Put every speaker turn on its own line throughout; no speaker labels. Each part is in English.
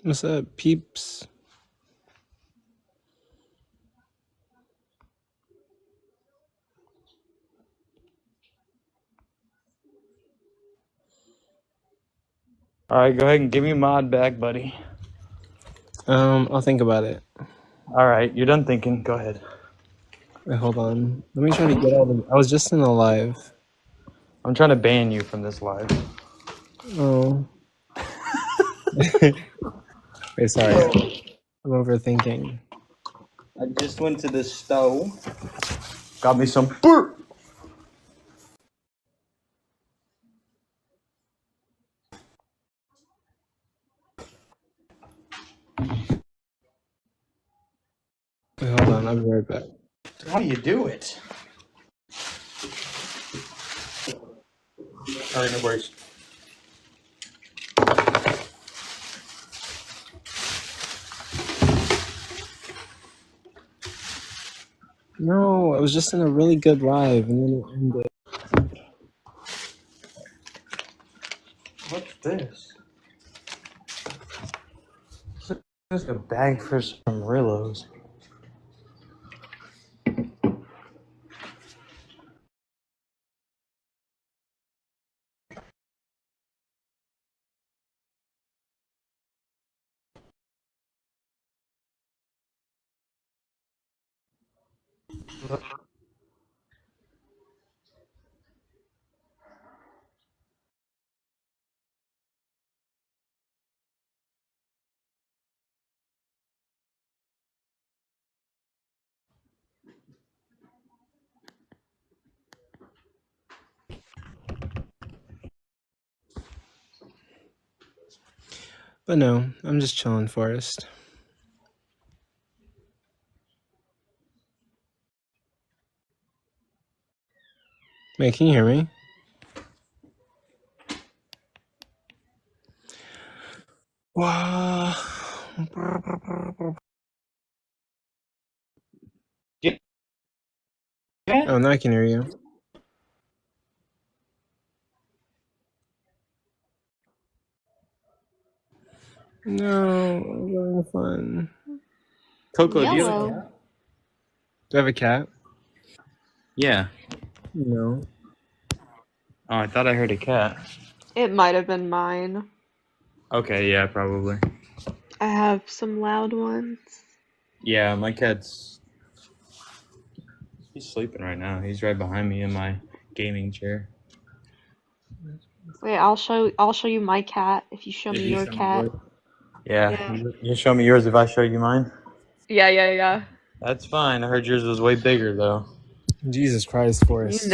What's up, peeps?
Alright, go ahead and give me mod back, buddy.
I'll think about it.
Alright, you're done thinking. Go ahead.
Wait, hold on. Let me try to get all the. I was just in a live.
I'm trying to ban you from this live.
Oh. Wait, sorry. I'm overthinking.
I just went to the stove. Got me some burp.
Wait, hold on. I'll be right back.
How do you do it? Alright, no worries.
No, I was just in a really good live, and then it ended.
What's this? It's like a bag for some Rillos.
But no, I'm just chilling, Forrest. Wait, can you hear me? Wow.
Yeah.
Oh, now I can hear you. No, I'm having fun.
Coco, do you have a
Yellow.
cat?
Do I have a cat?
Yeah.
No.
Oh, I thought I heard a cat.
It might have been mine.
Okay, yeah, probably.
I have some loud ones.
Yeah, my cat's... He's sleeping right now. He's right behind me in my gaming chair.
Wait, I'll show you my cat if you show me your cat.
Yeah. You show me yours if I show you mine?
Yeah.
That's fine. I heard yours was way bigger, though.
Jesus Christ, Forrest.
You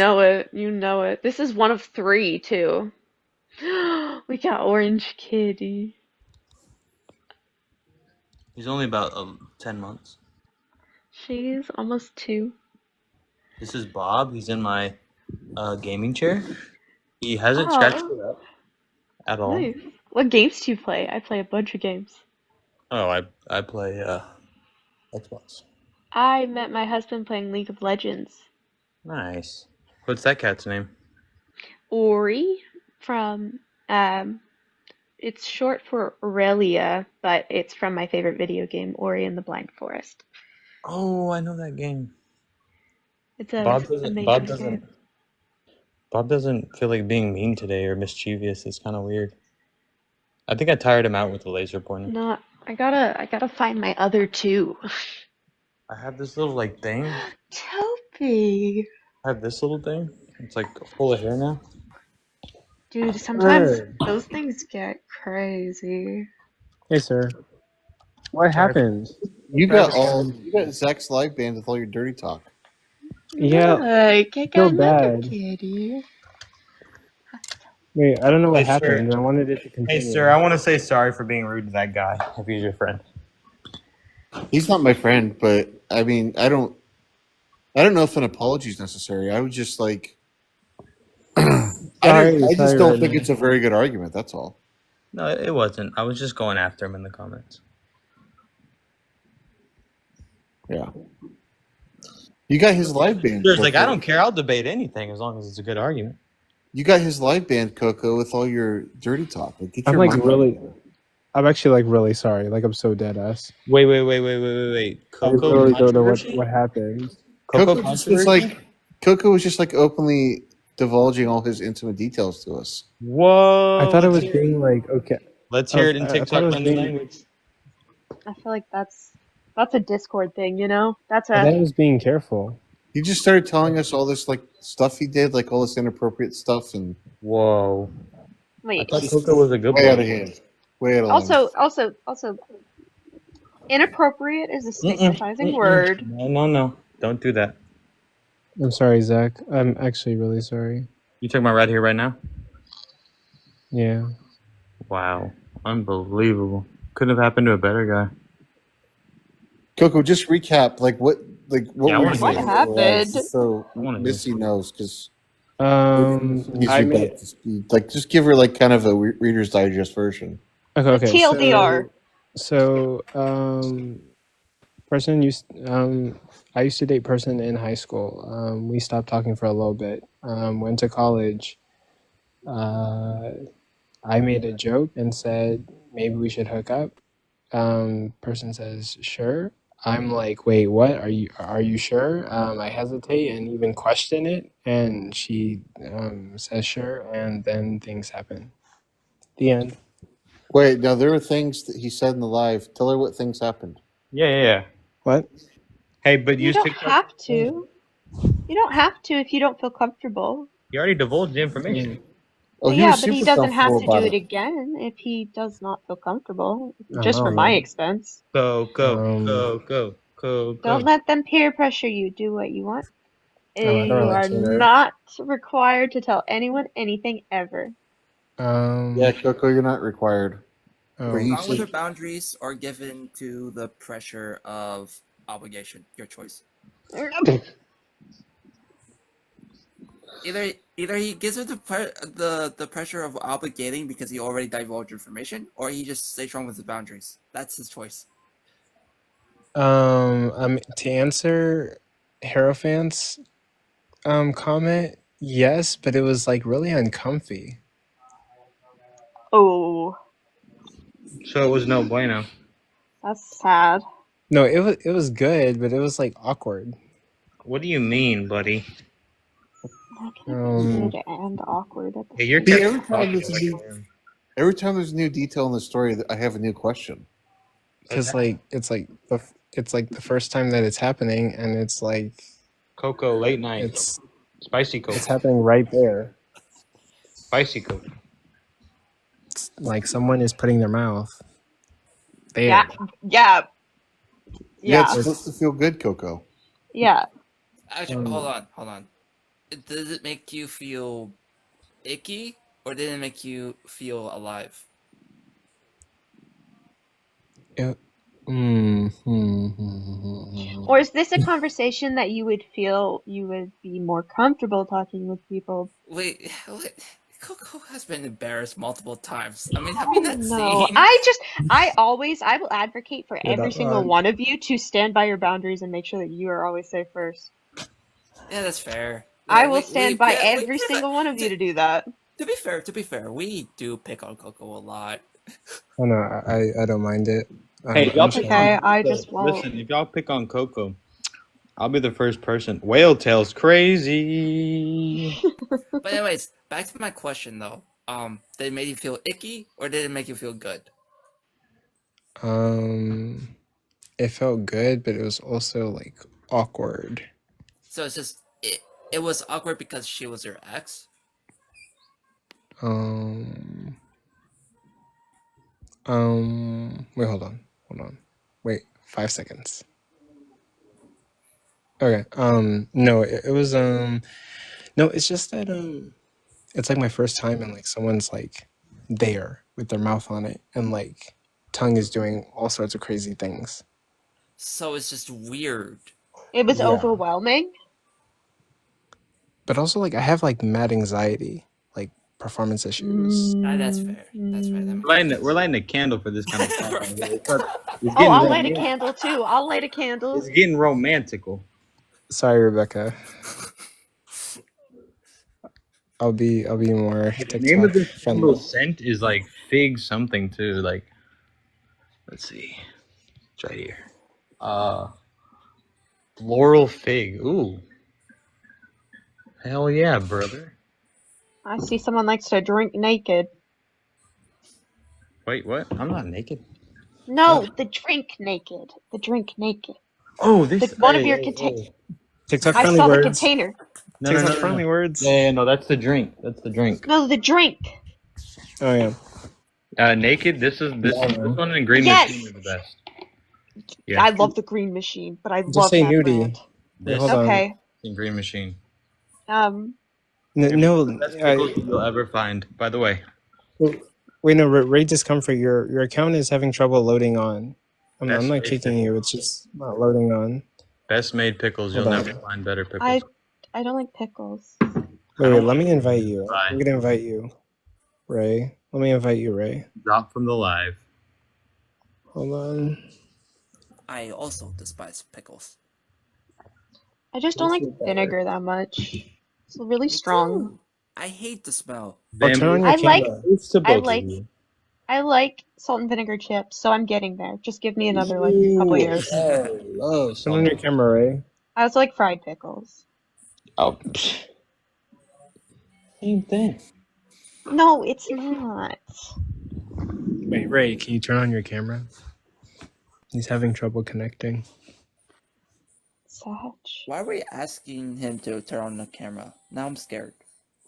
know it. This is one of 3 too. We got Orange Kitty.
He's only about 10 months.
She's almost 2.
This is Bob. He's in my gaming chair. He hasn't scratched it up at all.
Nice. What games do you play? I play a bunch of games.
Oh, I play Xbox.
I met my husband playing League of Legends.
Nice. What's that cat's name?
Ori from it's short for Aurelia, but it's from my favorite video game, Ori and the Blind Forest.
Oh, I know that game.
It's a
Bob
amazing game.
doesn't feel like being mean today or mischievous. It's kind of weird. I think I tired him out with the laser pointer.
No, I gotta find my other 2.
I have this little like thing.
Toby.
I have this little thing. It's like full of hair now.
Dude, sometimes those things get crazy.
Hey, sir. What happened?
You got Zach's live band with all your dirty talk.
Yeah.
Look, I
feel
got another
bad.
kitty.
Wait, I don't know what
Hey, sir.
happened. I wanted it to continue.
Hey, sir, I want to say sorry for being rude to that guy. If he's your friend.
He's not my friend, but I mean, I don't know if an apology is necessary. I would just like, I just don't think it's a very good argument. That's all.
No, it wasn't. I was just going after him in the comments.
Yeah. You got his live band.
There's like, I don't care. I'll debate anything as long as it's a good argument.
You got his live band, Coco, with all your dirty talk. Like,
I'm like really. I'm actually like really sorry. Like I'm so dead ass.
Wait.
I
Coco
really don't know
controversy?
what happened.
Coco
Coco just was
controversy?
like Coco was just like openly divulging all his intimate details to us.
Whoa.
I thought it was being like okay.
Let's hear it in
I thought it
TikTok
was
friendly
being.
language.
I feel like that's a Discord thing, you know? That's
I thought
a
it was being careful.
He just started telling us all this like stuff he did, like all this inappropriate stuff, and
Whoa. I
wait.
thought Coco was a good
way out
boy.
of hand. Way out of line.
Also, inappropriate is a stigmatizing word.
No. Don't do that.
I'm sorry, Zach. I'm actually really sorry.
You talking about right here, right now?
Yeah.
Wow. Unbelievable. Couldn't have happened to a better guy.
Coco, just recap what
Yeah, I
were
wanna
you
hear
What
saying?
happened?
So
I wanna hear.
Missy knows because
I made.
like just give her like kind of a Reader's Digest version.
Okay.
TLDR.
So person used I used to date person in high school. We stopped talking for a little bit. Went to college. I made a joke and said maybe we should hook up. Person says sure. I'm like, wait, what? Are you sure? I hesitate and even question it, and she says sure, and then things happen. The end.
Wait, now there were things that he said in the live. Tell her what things happened.
Yeah.
What?
Hey, but
You
use
don't
TikTok.
have to. You don't have to if you don't feel comfortable.
You already divulged the information.
Oh, he
Yeah,
was
but he
super
doesn't have
comfortable
to
about
do it
it.
again if he does not feel comfortable.
I
Just for
don't
my
know.
expense.
Go.
Don't let them peer pressure you. Do what you want.
I don't
You
really
are
care.
not required to tell anyone anything ever.
Yeah, Coco, you're not required.
Oh,
Or he
Wrong with her
said,
boundaries or given to the pressure of obligation. Your choice. Either he gives her the pressure of obligating because he already divulged information, or he just stays wrong with his boundaries. That's his choice.
to answer Hierophant's comment, yes, but it was like really uncomfy.
Oh,
So it was no bueno.
that's sad.
No, it was good, but it was like awkward.
What do you mean, buddy?
That can be good and awkward at the
Hey, you're
same
See,
careful.
every time there's a new detail in the story, I have a new question.
Because like it's like the first time that it's happening, and it's like
Coco late night.
it's
Spicy Coco.
it's happening right there.
Spicy Coco.
It's like someone is putting their mouth there.
Yeah.
Yeah, it's supposed to feel good, Coco.
Yeah.
Actually, hold on. Does it make you feel icky, or did it make you feel alive?
Or is this a conversation that you would feel you would be more comfortable talking with people?
Wait. Coco has been embarrassed multiple times. I mean, have you not
No,
seen?
I will advocate for
You're
every
not
single
wrong.
one of you to stand by your boundaries and make sure that you are always safe first.
Yeah, that's fair.
I will stand by every single one of you to do that.
To be fair, we do pick on Coco a lot.
Oh no, I don't mind it.
Hey, y'all pick
Okay,
on
I
Coco.
just won't.
Listen, if y'all pick on Coco, I'll be the first person. Whale tail's crazy.
But anyways, back to my question though. Did it make you feel icky, or did it make you feel good?
It felt good, but it was also like awkward.
So it's just it was awkward because she was your ex.
Wait, hold on. Wait, 5 seconds. Okay. No, it was no, it's just that it's like my first time, and like someone's like there with their mouth on it, and like tongue is doing all sorts of crazy things.
So it's just weird.
It was
Yeah.
overwhelming.
But also like I have like mad anxiety, like performance issues.
That's fair. That's fair. That
We're lighting a candle for this kind of stuff. It's
Oh, I'll light a
romantic.
candle too. I'll light a candle.
It's getting romantical.
Sorry, Rebecca. I'll be more
The name of
TikTok
this
friendly.
little scent is like fig something too. Like Let's see. It's right here. Floral fig. Ooh. Hell yeah, brother.
I see someone likes to drink naked.
Wait, what? I'm not naked.
No, the drink naked. The drink naked.
Oh, this.
One of your containers.
TikTok
I
friendly
saw the
words.
container.
No,
TikTok
no, no,
friendly
no.
words.
Yeah, no, that's the drink. That's the drink.
No, the drink.
Oh yeah.
Naked. This one and Green
Yes!
Machine are the best. Yeah.
I love the Green Machine, but I
Just
love
say
that
nudie.
brand.
Wait,
This
hold on.
Okay.
and Green Machine.
No,
The best pickles you'll ever find. By the way.
wait, no, Ray Discomfort, your account is having trouble loading on. I'm
Best
not
made
kicking you, it's just not loading on.
Best made pickles. You'll
Hold on.
never find better pickles.
I don't like pickles.
Wait, let me invite you.
Bye.
I'm gonna invite you, Ray. Let me invite you, Ray.
Drop from the live.
Hold on.
I also despise pickles.
I just don't like vinegar that much. It's really strong.
I hate the smell.
Or turn on your
I like-
camera.
It's to
I
both
like-
of you.
I like salt and vinegar chips, so I'm getting there. Just give me another couple years.
Love
Turn on your camera, Ray.
I also like fried pickles.
Oh, same thing.
No, it's not.
Wait, Ray, can you turn on your camera? He's having trouble connecting.
Such.
Why were you asking him to turn on the camera? Now I'm scared.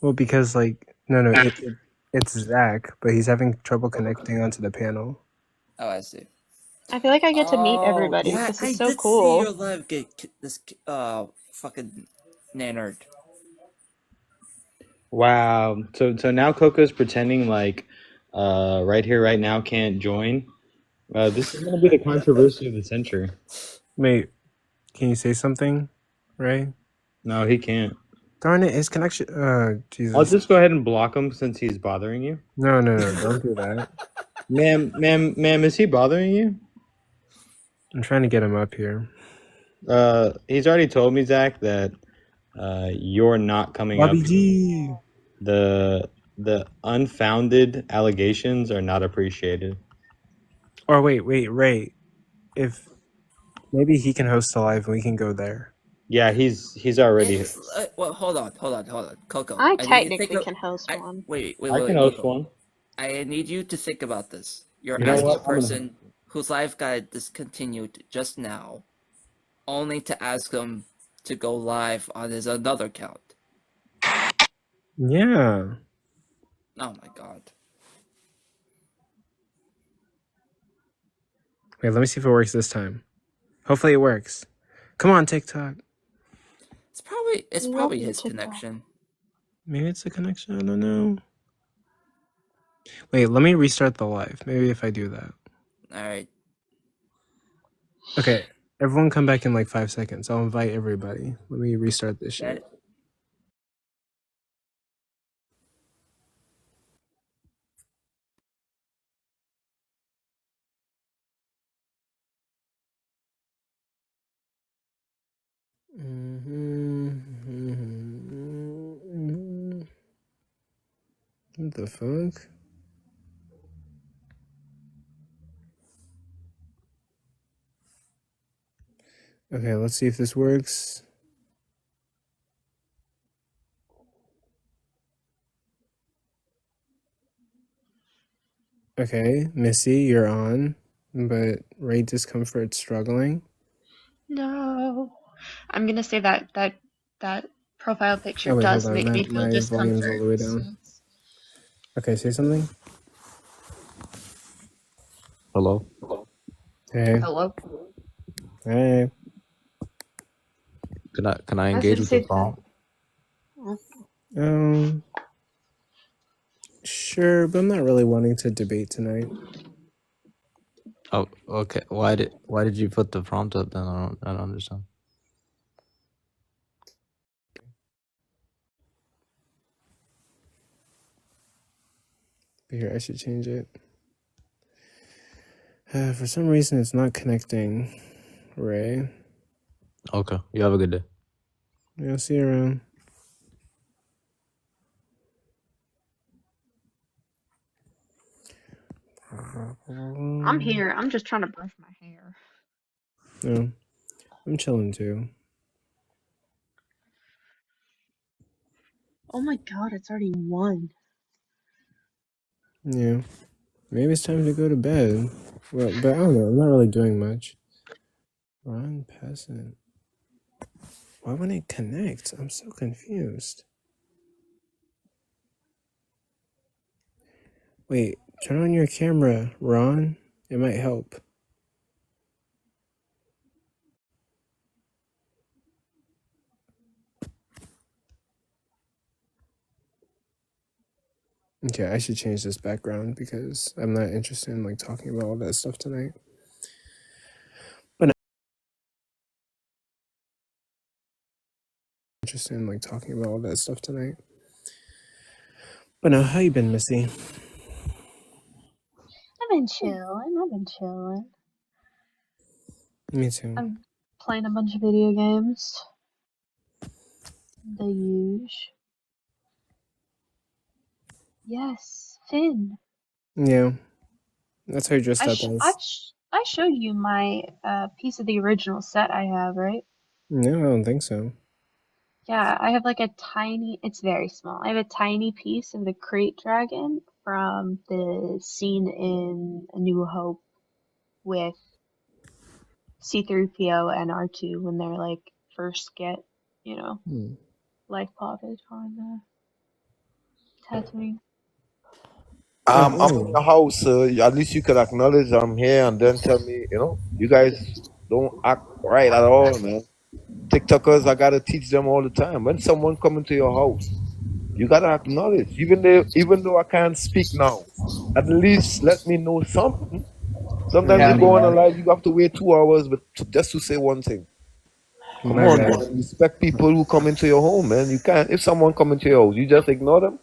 Well, because no, it's Zach, but he's having trouble connecting onto the panel.
Oh, I see.
I feel like I get to meet everybody.
Yeah,
This
I
is so
did
cool.
see your live get this fucking nannerd.
Wow. So now Coco's pretending like right here, right now can't join. This is gonna be the controversy of the century.
Wait, can you say something, Ray?
No, he can't.
Darn it, his connection. Jesus.
I'll just go ahead and block him since he's bothering you.
No, don't do that.
Ma'am, is he bothering you?
I'm trying to get him up here.
He's already told me, Zach, that you're not coming
Bobby
up.
G.
The unfounded allegations are not appreciated.
Or wait, Ray. If maybe he can host a live and we can go there.
Yeah, he's already.
Well, hold on, Coco.
I
need to
technically
think
can host
I-
one.
Wait,
I can host
Coco.
one.
I need you to think about this. You're
You know
asking
what?
a person whose live got discontinued just now, only to ask them to go live on his another account.
Yeah.
Oh my god.
Wait, let me see if it works this time. Hopefully it works. Come on, TikTok.
It's
Love
probably
you,
his
TikTok.
connection.
Maybe it's a connection. I don't know. Wait, let me restart the live. Maybe if I do that.
Alright.
Okay, everyone come back in like 5 seconds. I'll invite everybody. Let me restart this shit. What the fuck? Okay, let's see if this works. Okay, Missy, you're on, but Ray Discomfort's struggling.
No. I'm gonna say that profile picture
Oh, wait,
does
hold on.
make me feel
My volume's all the way
discomfort.
down. Okay, say something.
Hello.
Hey.
Hello?
Hey.
Can I
I was
engage
gonna
with
say
the prompt?
Sure, but I'm not really wanting to debate tonight.
Oh, okay. Why did you put the prompt up then? I don't understand.
But here, I should change it. For some reason, it's not connecting. Ray.
Okay. You have a good day.
Yeah, I'll see you around.
I'm here. I'm just trying to brush my hair.
No, I'm chilling too.
Oh my god, it's already 1.
Yeah, maybe it's time to go to bed. Well, but I don't know. I'm not really doing much. Ron Peasant. Why wouldn't it connect? I'm so confused. Wait, turn on your camera, Ron. It might help. Okay, I should change this background because I'm not interested in like talking about all that stuff tonight. But I'm interested in like talking about all that stuff tonight. But now, how you been, Missy?
I've been chilling.
Me too.
I'm playing a bunch of video games. The huge. Yes, Finn.
Yeah, that's how you dressed up as.
I showed you my piece of the original set I have, right?
No, I don't think so.
Yeah, I have like a tiny, it's very small. I have a tiny piece of the crate dragon from the scene in A New Hope with C-3PO and R2 when they're like first get, life potted on Tatooine.
I'm in your house. At least you could acknowledge I'm here and then tell me, you guys don't act right at all, man. TikTokers, I gotta teach them all the time. When someone come into your house, you gotta acknowledge. Even though I can't speak now, at least let me know something. Sometimes you go on a live, you have to wait 2 hours, just to say one thing. Come on, man. Respect people who come into your home, man. You can't. If someone come into your house, you just ignore them.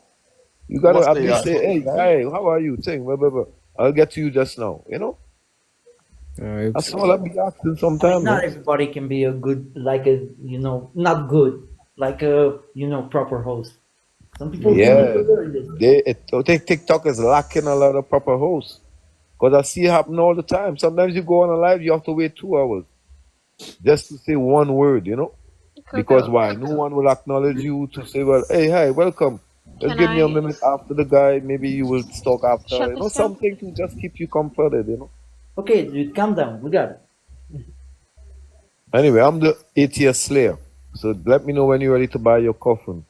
You gotta at least say, "Hey, how are you?" Thing, blah, blah, blah. I'll get to you just now. That's all I be asking sometimes.
Not everybody can be a good, not good, proper host. Some people
TikTok is lacking a lot of proper hosts. Because I see it happen all the time. Sometimes you go on a live, you have to wait 2 hours just to say one word, Because why? No one will acknowledge you to say, well, hey, hi, welcome. Just give me a minute after the guy. Maybe you will talk after. Something to just keep you comforted,
Okay, dude, calm down. We got it.
Anyway, I'm the atheist slayer. So let me know when you're ready to buy your coffin.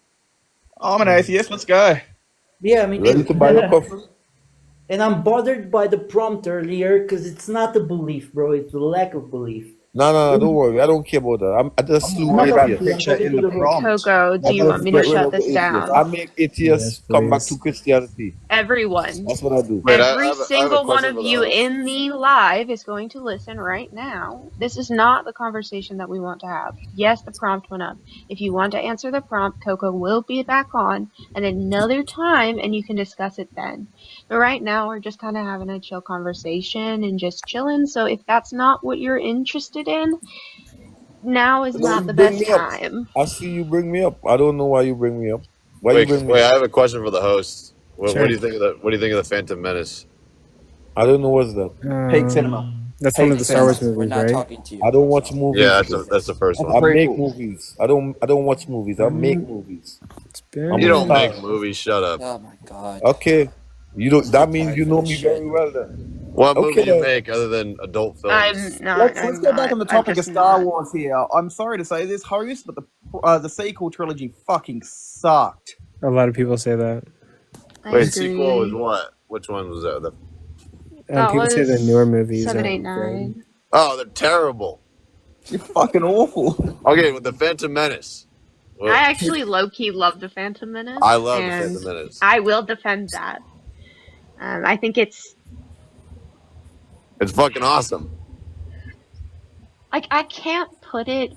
Oh, I'm an atheist. Let's go.
Yeah, I mean,
ready to buy your coffin?
And I'm bothered by the prompt earlier because it's not a belief, bro. It's a lack of belief.
No, don't worry. I don't care about that. I just slew atheists.
Coco, do you want me to shut this down?
I make atheists come back to Christianity.
Everyone.
That's what I do.
Every single one of you in the live is going to listen right now. This is not the conversation that we want to have. Yes, the prompt went up. If you want to answer the prompt, Coco will be back on at another time and you can discuss it then. But right now, we're just kind of having a chill conversation and just chilling. So if that's not what you're interested in, now is not the best time.
I see you bring me up. I don't know why you bring me up.
Wait, I have a question for the host. What do you think of the Phantom Menace?
I don't know what's that.
Peak cinema.
That's one of the Star Wars movies, right?
I don't watch movies.
Yeah, that's the first one.
I make movies. I don't watch movies. I make movies.
You don't make movies. Shut up.
Oh my god.
Okay. That means you know me very well then.
What movie do you make other than adult films?
Let's get back on the topic of Star Wars here. I'm sorry to say this, host, but the sequel trilogy fucking sucked.
A lot of people say that.
Wait, sequel was what? Which one was that?
People say the newer movies.
7, 8, 9.
Oh, they're terrible.
You're fucking awful.
Okay, with the Phantom Menace.
I actually low-key love the Phantom Menace.
I love the Phantom Menace.
I will defend that. I think it's
fucking awesome.
like I can't put it.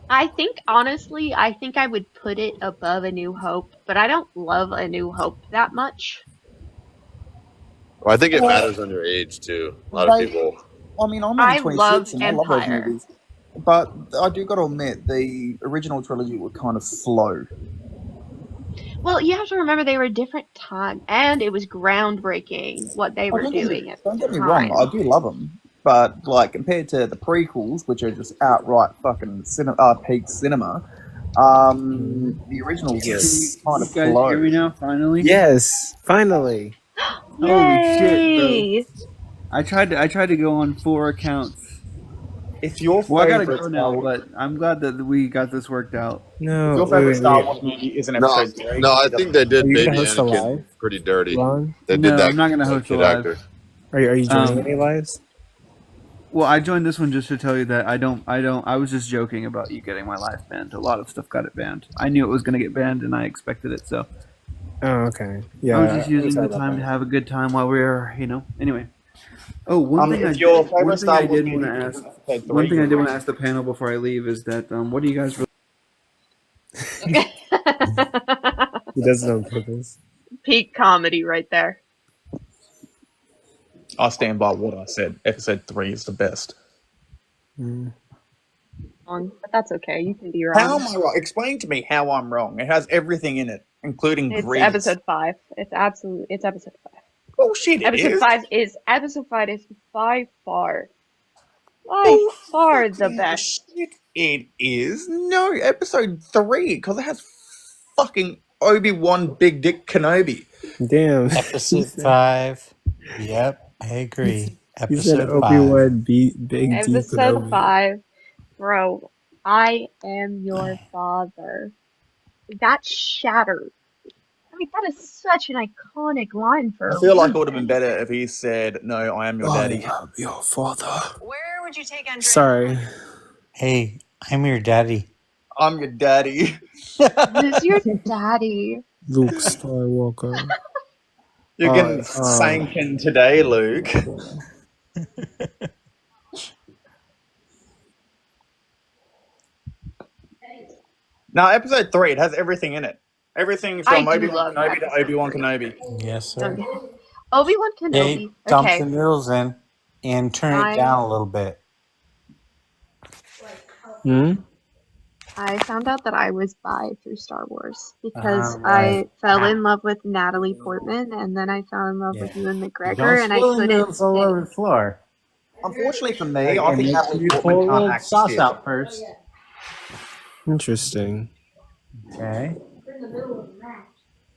I think honestly, I would put it above A New Hope, but I don't love A New Hope that much.
Well, I think it matters on your age too. A lot of people.
I mean, I'm only 26 and I love those movies, but I do got to admit the original trilogy was kind of slow.
Well, you have to remember they were a different time, and it was groundbreaking what they were doing at the
Don't get me wrong, I
time.
do love them, but like compared to the prequels, which are just outright fucking peak cinema, the originals
Yes.
kind
You
of
guys hear me
flow.
now? Finally.
Yes, finally.
Holy shit,
Yay!
bro! I tried to go on 4 accounts.
If your
Well, I gotta
favorite
go
Star
now,
Wars,
but I'm glad that we got this worked out.
if
No,
your
wait,
favorite
wait,
Star
wait.
Wars movie is in
No,
Episode 3,
no, I think they
Are
did
you gonna
Baby
host a
Anakin
live,
pretty dirty.
Ron?
They did
No,
that.
I'm not gonna
that
host a
kid
live.
actor.
Are you joining any lives?
Well, I joined this one just to tell you that I was just joking about you getting my live banned. A lot of stuff got it banned. I knew it was gonna get banned, and I expected it. So
Oh, okay.
I
Yeah,
was just
I'm
using
sorry
the
about
time to
that.
have a good time while we were, Anyway. Oh, one thing
if your favorite
one thing
Star
I
Wars
did want
movie
to
is
ask.
in Episode 3,
One thing I did want to ask the panel before I leave is that what do you guys?
He does it on purpose.
Peak comedy right there.
I stand by what I said. Episode 3 is the best.
Mm.
But that's okay. You can be
How
wrong.
am I wrong? Explain to me how I'm wrong. It has everything in it, including
It's
Grease.
episode 5. It's episode 5.
Bullshit, it
Episode
is.
5 is by far the best.
Shit, it is. No, Episode 3, because it has fucking Obi-Wan Big Dick Kenobi.
Damn.
Episode 5. Yep, I agree.
He said
Episode 5.
Obi-Wan Big Deep
Episode
Kenobi.
5. Bro, I am your father. That shattered. I mean, that is such an iconic line for
I feel like it would have been better if he said, "No, I am your daddy."
I am your father.
Where would you take Andrea?
Sorry.
Hey, I'm your daddy.
I'm your daddy.
Who's your daddy?
Luke Skywalker.
You're getting sankin today, Luke. Now, Episode 3, it has everything in it. Everything from
I do
Obi-Wan
love
Kenobi to
Episode
Obi-Wan
3.
Kenobi.
Yes, sir.
Okay. Obi-Wan
Hey,
Kenobi.
dump
Okay.
the noodles in and turn it down a little bit.
Hmm?
I found out that I was bi through Star Wars because
Alright.
I fell in love with Natalie Portman, and then I fell in love with Ewan McGregor,
Don't
and I
spill the
couldn't
noodles all
stay.
over the floor.
Unfortunately for me,
Hey,
I think
make
Natalie
sure you pour a
Portman
little
can't act
sauce
shit.
out first.
Interesting.
Okay.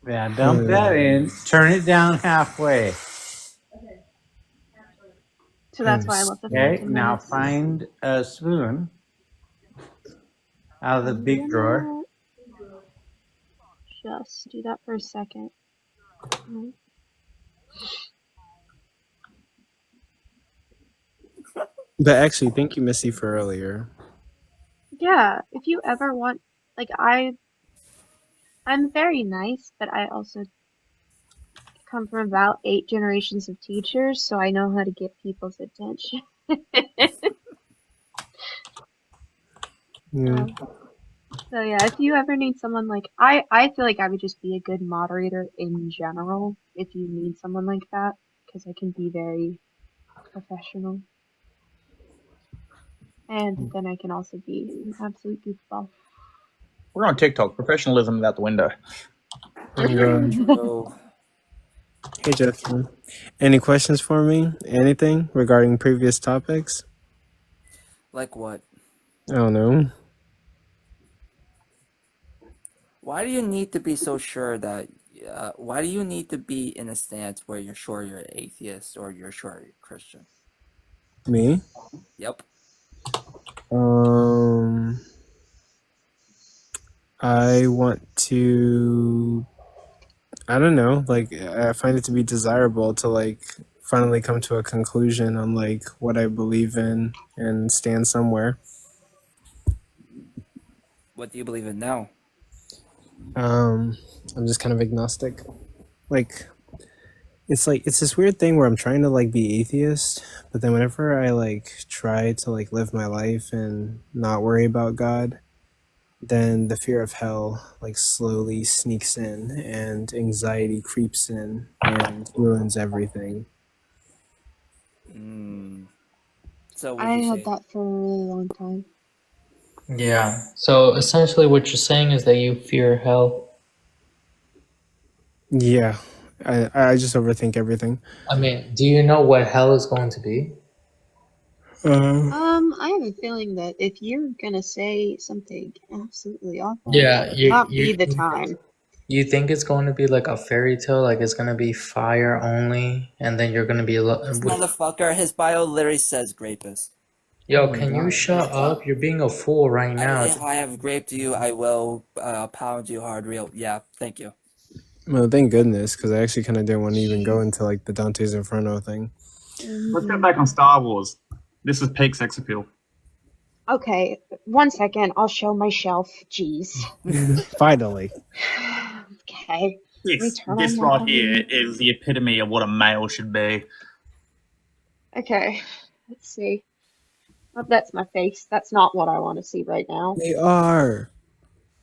Yeah, dump that in. Turn it down halfway.
So that's why I love the
Okay,
Phantom
now
Menace.
find a spoon out of the big drawer.
Just do that for a second. Mhm.
But actually, thank you, Missy, for earlier.
Yeah, if you ever want, like I'm very nice, but I also come from about 8 generations of teachers, so I know how to get people's attention.
Yeah.
So yeah, if you ever need someone like I feel like I would just be a good moderator in general if you need someone like that, because I can be very professional. And then I can also be an absolute goofball.
We're on TikTok. Professionalism is out the window.
Hey, Justin. Any questions for me? Anything regarding previous topics?
Like what?
I don't know.
Why do you need to be so sure that? Why do you need to be in a stance where you're sure you're an atheist or you're sure you're Christian?
Me?
Yep.
I want to. I don't know. Like, I find it to be desirable to like finally come to a conclusion on like what I believe in and stand somewhere.
What do you believe in now?
I'm just kind of agnostic. Like it's this weird thing where I'm trying to like be atheist, but then whenever I like try to like live my life and not worry about God, then the fear of hell like slowly sneaks in and anxiety creeps in and ruins everything.
So
I had that for a really long time.
Yeah. So essentially what you're saying is that you fear hell.
Yeah, I just overthink everything.
I mean, do you know what hell is going to be?
I have a feeling that if you're gonna say something absolutely awful,
Yeah,
that would not be the time.
you think it's going to be like a fairy tale, like it's gonna be fire only, and then you're gonna be
This motherfucker, his bio literally says rapist.
Yo, can you shut up? You're being a fool right now.
If I have raped you, I will pound you hard real. Yeah, thank you.
Well, thank goodness, because I actually kind of didn't want to even go into like the Dante's Inferno thing.
Let's get back on Star Wars. This is peak sex appeal.
Okay, 1 second. I'll show my shelf. Jeez.
Finally.
Okay.
This
Turn on my
right here is the epitome of what a male should be.
Okay. Let's see. Oh, that's my face. That's not what I want to see right now.
They are.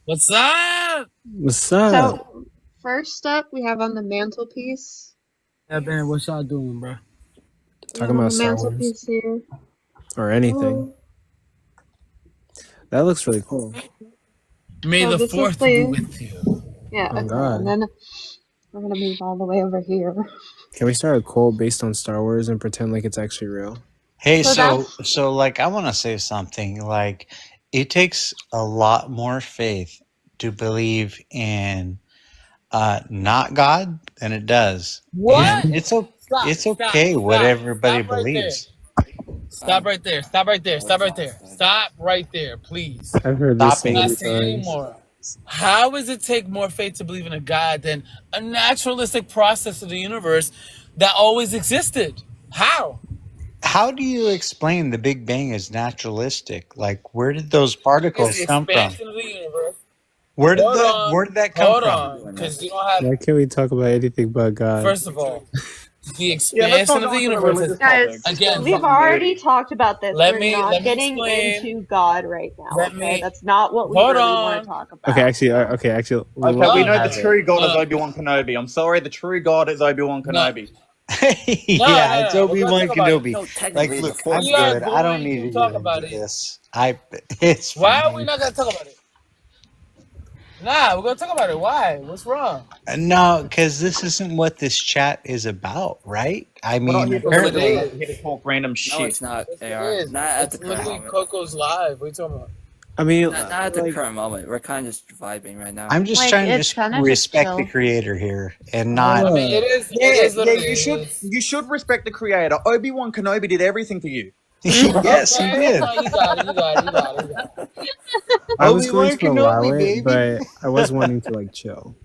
What's up?
What's up?
So, first up, we have on the mantelpiece.
Yeah, man, what y'all doing, bro?
Talking about Star Wars.
Mantelpiece here.
Or anything. That looks really cool.
May
So
the
this is
4th be with you.
Yeah,
Oh,
okay.
God.
And then we're gonna move all the way over here.
Can we start a cult based on Star Wars and pretend like it's actually real?
Hey,
So
so like I want to say something. Like it takes a lot more faith to believe in not God than it does.
What?
And it's okay what everybody
Stop right
believes.
Stop right there. Stop right there. Stop right there. Stop right there, please.
I've heard this
Stop
so
it.
many
Not saying
times.
anymore. How does it take more faith to believe in a God than a naturalistic process of the universe that always existed? How?
How do you explain the Big Bang as naturalistic? Like, where did those particles
It's the
come from?
expansion of the universe.
Where did
Hold
where did that come
Hold
from?
on, because you don't have.
Why can't we talk about anything but God?
First of all, the
let's
expansion
not
of
go
the
into
universe
religious
is
Guys,
again.
we've already talked about this.
Let
We're
me
not getting
explain.
into God right now.
Let
Okay,
me-
that's not what we
Hold
really
on.
want to talk about.
Okay, actually,
Okay, we
let
know
me
the
have
true
it.
God is Obi-Wan Kenobi. I'm sorry, the true God is Obi-Wan Kenobi.
Yeah, it's
We're
Obi-Wan
gonna talk about it.
Kenobi.
No,
Like,
technically,
look,
the
I'm
We are
good. I don't
going
need
to
to
talk
get
about
into
it.
this. It's
Why are we
fine.
not gonna talk about it? Nah, we're gonna talk about it. Why? What's wrong?
No, because this isn't what this chat is about, right? I
We're not
mean,
here for
Yes, it
religion.
apparently,
We're here to talk random
No,
shit.
it's not.
Yes, it
AR.
is.
Not at
It's
the current
literally
moment.
Coco's live. What are you talking about?
I mean,
Not at the
like,
current moment. We're kind of just vibing right now.
I'm just
Like,
trying to
it's kind of just
respect the
chill.
creator here and
I
not.
mean, it is. It
Yeah,
is literally.
you should respect the creator. Obi-Wan Kenobi did everything for you.
Yes, he
Okay,
did.
no, you got it. You got it. You got it. You got it.
I was going
Obi-Wan
to allow
Kenobi,
it,
baby.
but I was wanting to like chill.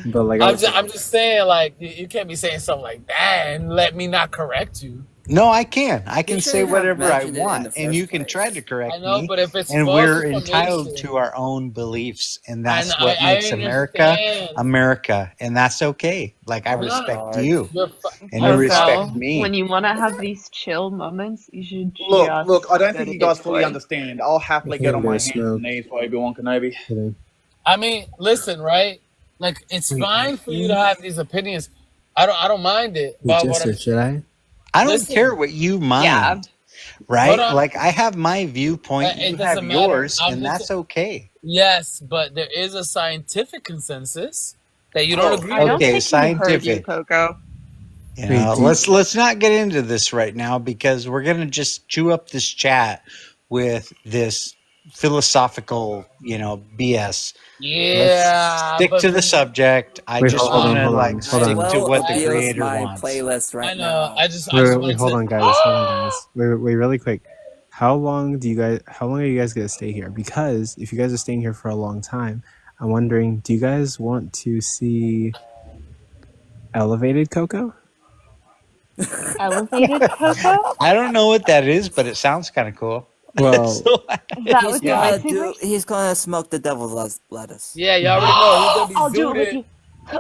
But like, I was
I'm just saying, like, you can't be saying something like that and let me not correct you.
No, I can. I
You
can say
shouldn't have
whatever I
mentioned it in
want,
the
and you
first
can try
place.
to correct
I know,
me.
but if it's
And
false
we're entitled
information,
to our own beliefs, and
I
that's
know,
what
I
makes America
understand.
America, and that's okay. Like, I
Oh my
respect
God.
you,
You're
and you respect
Coco, when
me.
you want to have these chill moments, you should
Look, I don't
go
think
to
you guys fully
Discord.
understand. I'll happily
I
get
can't
on
get
my
a
hands
smoke.
and knees for Obi-Wan Kenobi.
Kidding.
I mean, listen, right? Like, it's fine for you to have these opinions. I don't mind it.
You
But
just
what I'm
said, should I?
I don't
listen,
care what you mind,
Yeah.
right?
hold on.
Like, I have my viewpoint,
It
you
doesn't
have
matter.
yours,
I'm
and
just
that's okay.
yes, but there is a scientific consensus that you don't
Oh,
agree
I don't
with.
okay,
think he heard you,
scientific.
Coco.
You
Wait,
know,
do you,
let's not get into this right now because we're gonna just chew up this chat with this philosophical, BS. Let's
Yeah,
stick
but
to the subject. I
wait,
just
hold
want
on,
to
hold
like
on, hold
I
stick
on.
to
will
what the
abuse
creator
my
wants.
playlist
I
right
know.
now.
I just
Wait,
wanted
hold
to.
on, guys. Hold on, guys. Wait, really quick. How long are you guys gonna stay here? Because if you guys are staying here for a long time, I'm wondering, do you guys want to see elevated Coco?
Elevated Coco?
I don't know what that is, but it sounds kind of cool.
Well,
So,
That
He's
with the
gonna
lightsabers?
he's gonna smoke the devil's lettuce.
Yeah, you already know. He's
I'll
gonna
do it
be
with
zooted.
you.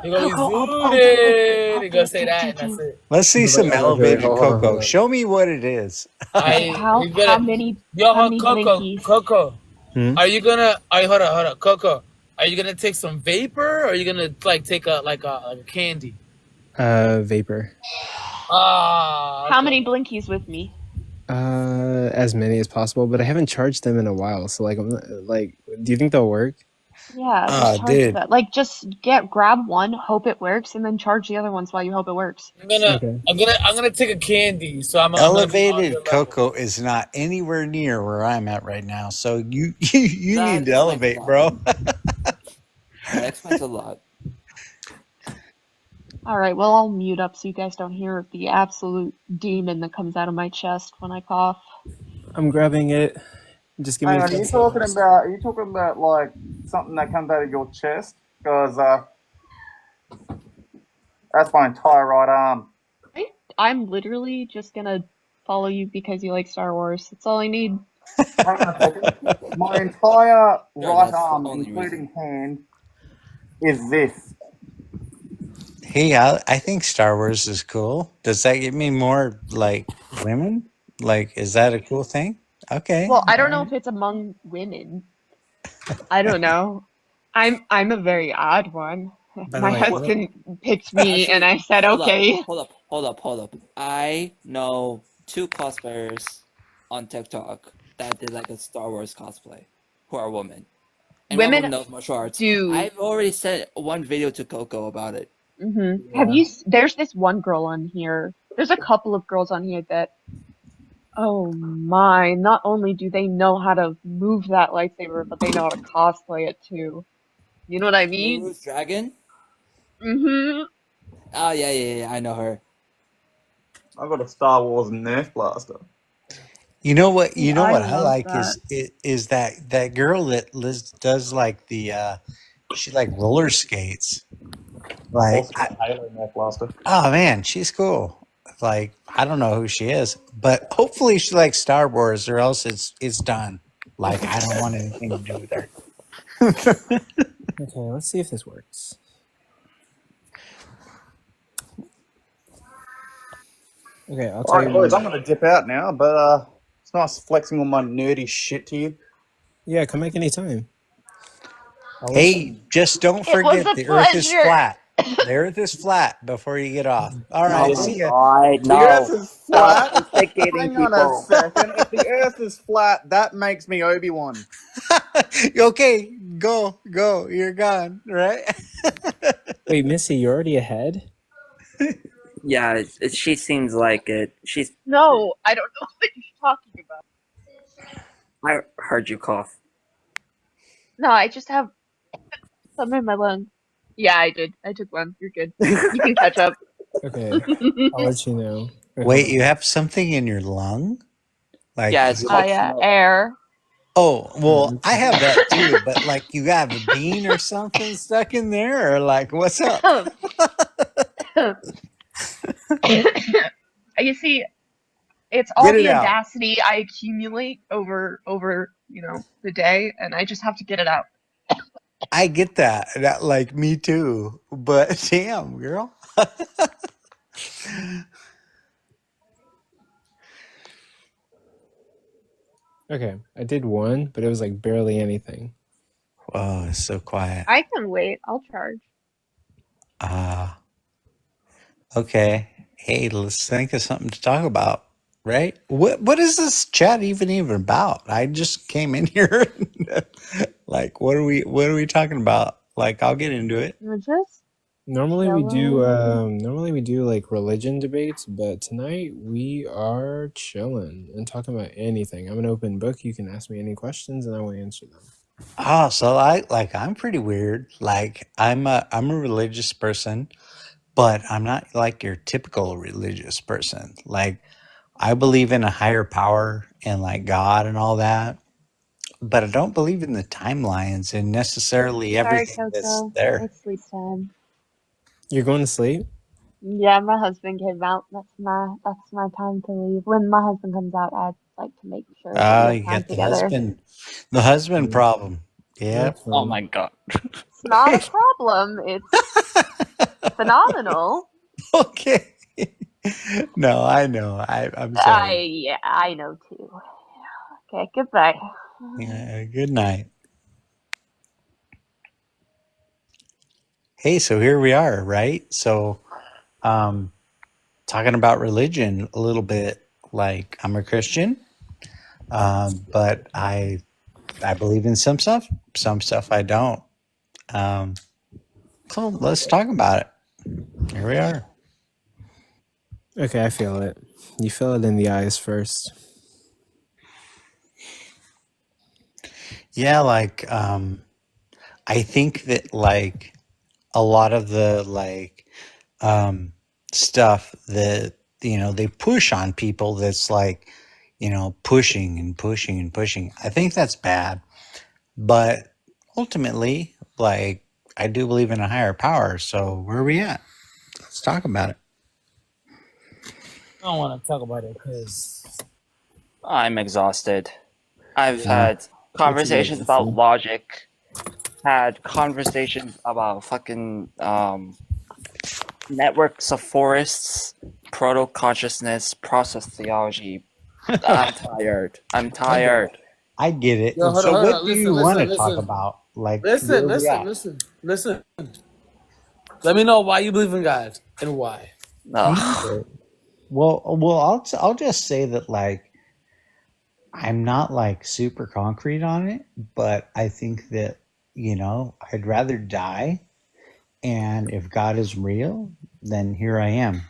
He's gonna be
Coco, I'll do it with you.
zooted.
I'll
He's
do
gonna
it.
say that, and that's it.
let's see some
okay,
elevated
hold on,
Coco.
hold on.
Show me what it is.
Okay,
He's
how
gonna.
many
Yo, Coco,
blinkies?
Coco.
Hmm?
Are you gonna? Hold on, Coco. Are you gonna take some vapor, or are you gonna like take a candy?
Vapor.
Ah,
How
okay.
many blinkies with me?
As many as possible, but I haven't charged them in a while. So like, I'm not, like, do you think they'll work?
Yeah, just charge
Dude.
that. Like, just grab one, hope it works, and then charge the other ones while you hope it works.
I'm gonna take a candy. So I'm gonna be on
Elevated
your level.
Coco is not anywhere near where I'm at right now. So you need to
explains
elevate,
a lot.
bro.
That explains a lot.
All right, well, I'll mute up so you guys don't hear the absolute demon that comes out of my chest when I cough.
I'm grabbing it. Just give me
Hang
a
on, are you
second.
talking about like something that comes out of your chest? Because that's my entire right arm.
I'm literally just gonna follow you because you like Star Wars. That's all I need.
Hang on a second. My entire right
that's the
arm,
only
including hand, is this.
Hey, I think Star Wars is cool. Does that get me more like women? Like, is that a cool thing? Okay.
Well, I don't know if it's among women. I don't know. I'm a very odd one.
By the
My
way,
husband picked me, and I said okay.
Hold up. I know 2 cosplayers on TikTok that did like a Star Wars cosplay who are women. And one of them knows martial arts. I've already sent one video to Coco about it.
Mm-hmm. Have you? There's this one girl on here. There's a couple of girls on here that. Oh my! Not only do they know how to move that lightsaber, but they know how to cosplay it too. You know what I mean?
Who's Dragon?
Mm-hmm.
Oh yeah, I know her.
I got a Star Wars Nerf blaster.
You know what? You know
I
what I
love
like
that.
is that girl that does like the she like roller skates. Like,
Also got a Halo Nerf blaster.
oh man, she's cool. Like, I don't know who she is, but hopefully she likes Star Wars, or else it's done. Like, I don't want anything to do with her.
Okay, let's see if this works. Okay, I'll tell
Alright,
you.
boys, I'm going to dip out now, but it's nice flexing all my nerdy shit to you.
Yeah, come back anytime.
Hey, just don't
It was
forget
a
the Earth is
pleasure.
flat. The Earth is flat before you get off. All right, see ya.
The Earth is flat. Hang on a second. If the Earth is flat, that makes me Obi-Wan.
Okay, go. You're gone, right?
Wait, Missy, you're already ahead?
Yeah, she seems like it. She's.
No, I don't know what you're talking about.
I heard you cough.
No, I just have something in my lung. Yeah, I did. I took one. You're good. You can catch up.
Okay, I'll let you know.
Wait, you have something in your lung? Like,
Yeah, it's like
air.
Oh, well, I have that too, but like you have a bean or something stuck in there, or like, what's up?
You see, it's all
Get it
the
out.
audacity I accumulate over the day, and I just have to get it out.
I get that. Like, me too. But damn, girl.
Okay, I did one, but it was like barely anything.
Oh, it's so quiet.
I can wait. I'll charge.
Okay. Hey, let's think of something to talk about, right? What is this chat even about? I just came in here. Like, what are we talking about? Like, I'll get into it.
Normally we do like religion debates, but tonight we are chilling and talking about anything. I'm an open book. You can ask me any questions and I will answer them.
Oh, so I'm pretty weird. Like, I'm a religious person, but I'm not like your typical religious person. Like, I believe in a higher power and like God and all that, but I don't believe in the timelines and necessarily everything that's there.
It's sleep time.
You're going to sleep?
Yeah, my husband came out. That's my time to leave. When my husband comes out, I'd like to make sure that we
You
have time
got
together.
the husband problem. Yeah.
Oh my god.
It's not a problem. It's phenomenal.
Okay. No, I know. I'm sorry.
Yeah, I know too. Okay, goodbye.
Yeah, good night. Hey, so here we are, right? So, talking about religion a little bit. Like, I'm a Christian, but I believe in some stuff I don't. So let's talk about it. Here we are.
Okay, I feel it. You feel it in the eyes first.
Yeah, like I think that like a lot of the like stuff that they push on people that's like pushing and pushing and pushing. I think that's bad. But ultimately, like I do believe in a higher power. So where are we at? Let's talk about it.
I don't want to talk about it because
I'm exhausted. I've had conversations about logic, had conversations about fucking networks of forests, proto-consciousness, process theology. I'm tired. I'm tired.
I get it.
Yo,
So
hold
what
on,
do you want to talk about? Like,
listen. Let me know why you believe in God and why.
Well, I'll just say that like I'm not like super concrete on it, but I think that I'd rather die, and if God is real, then here I am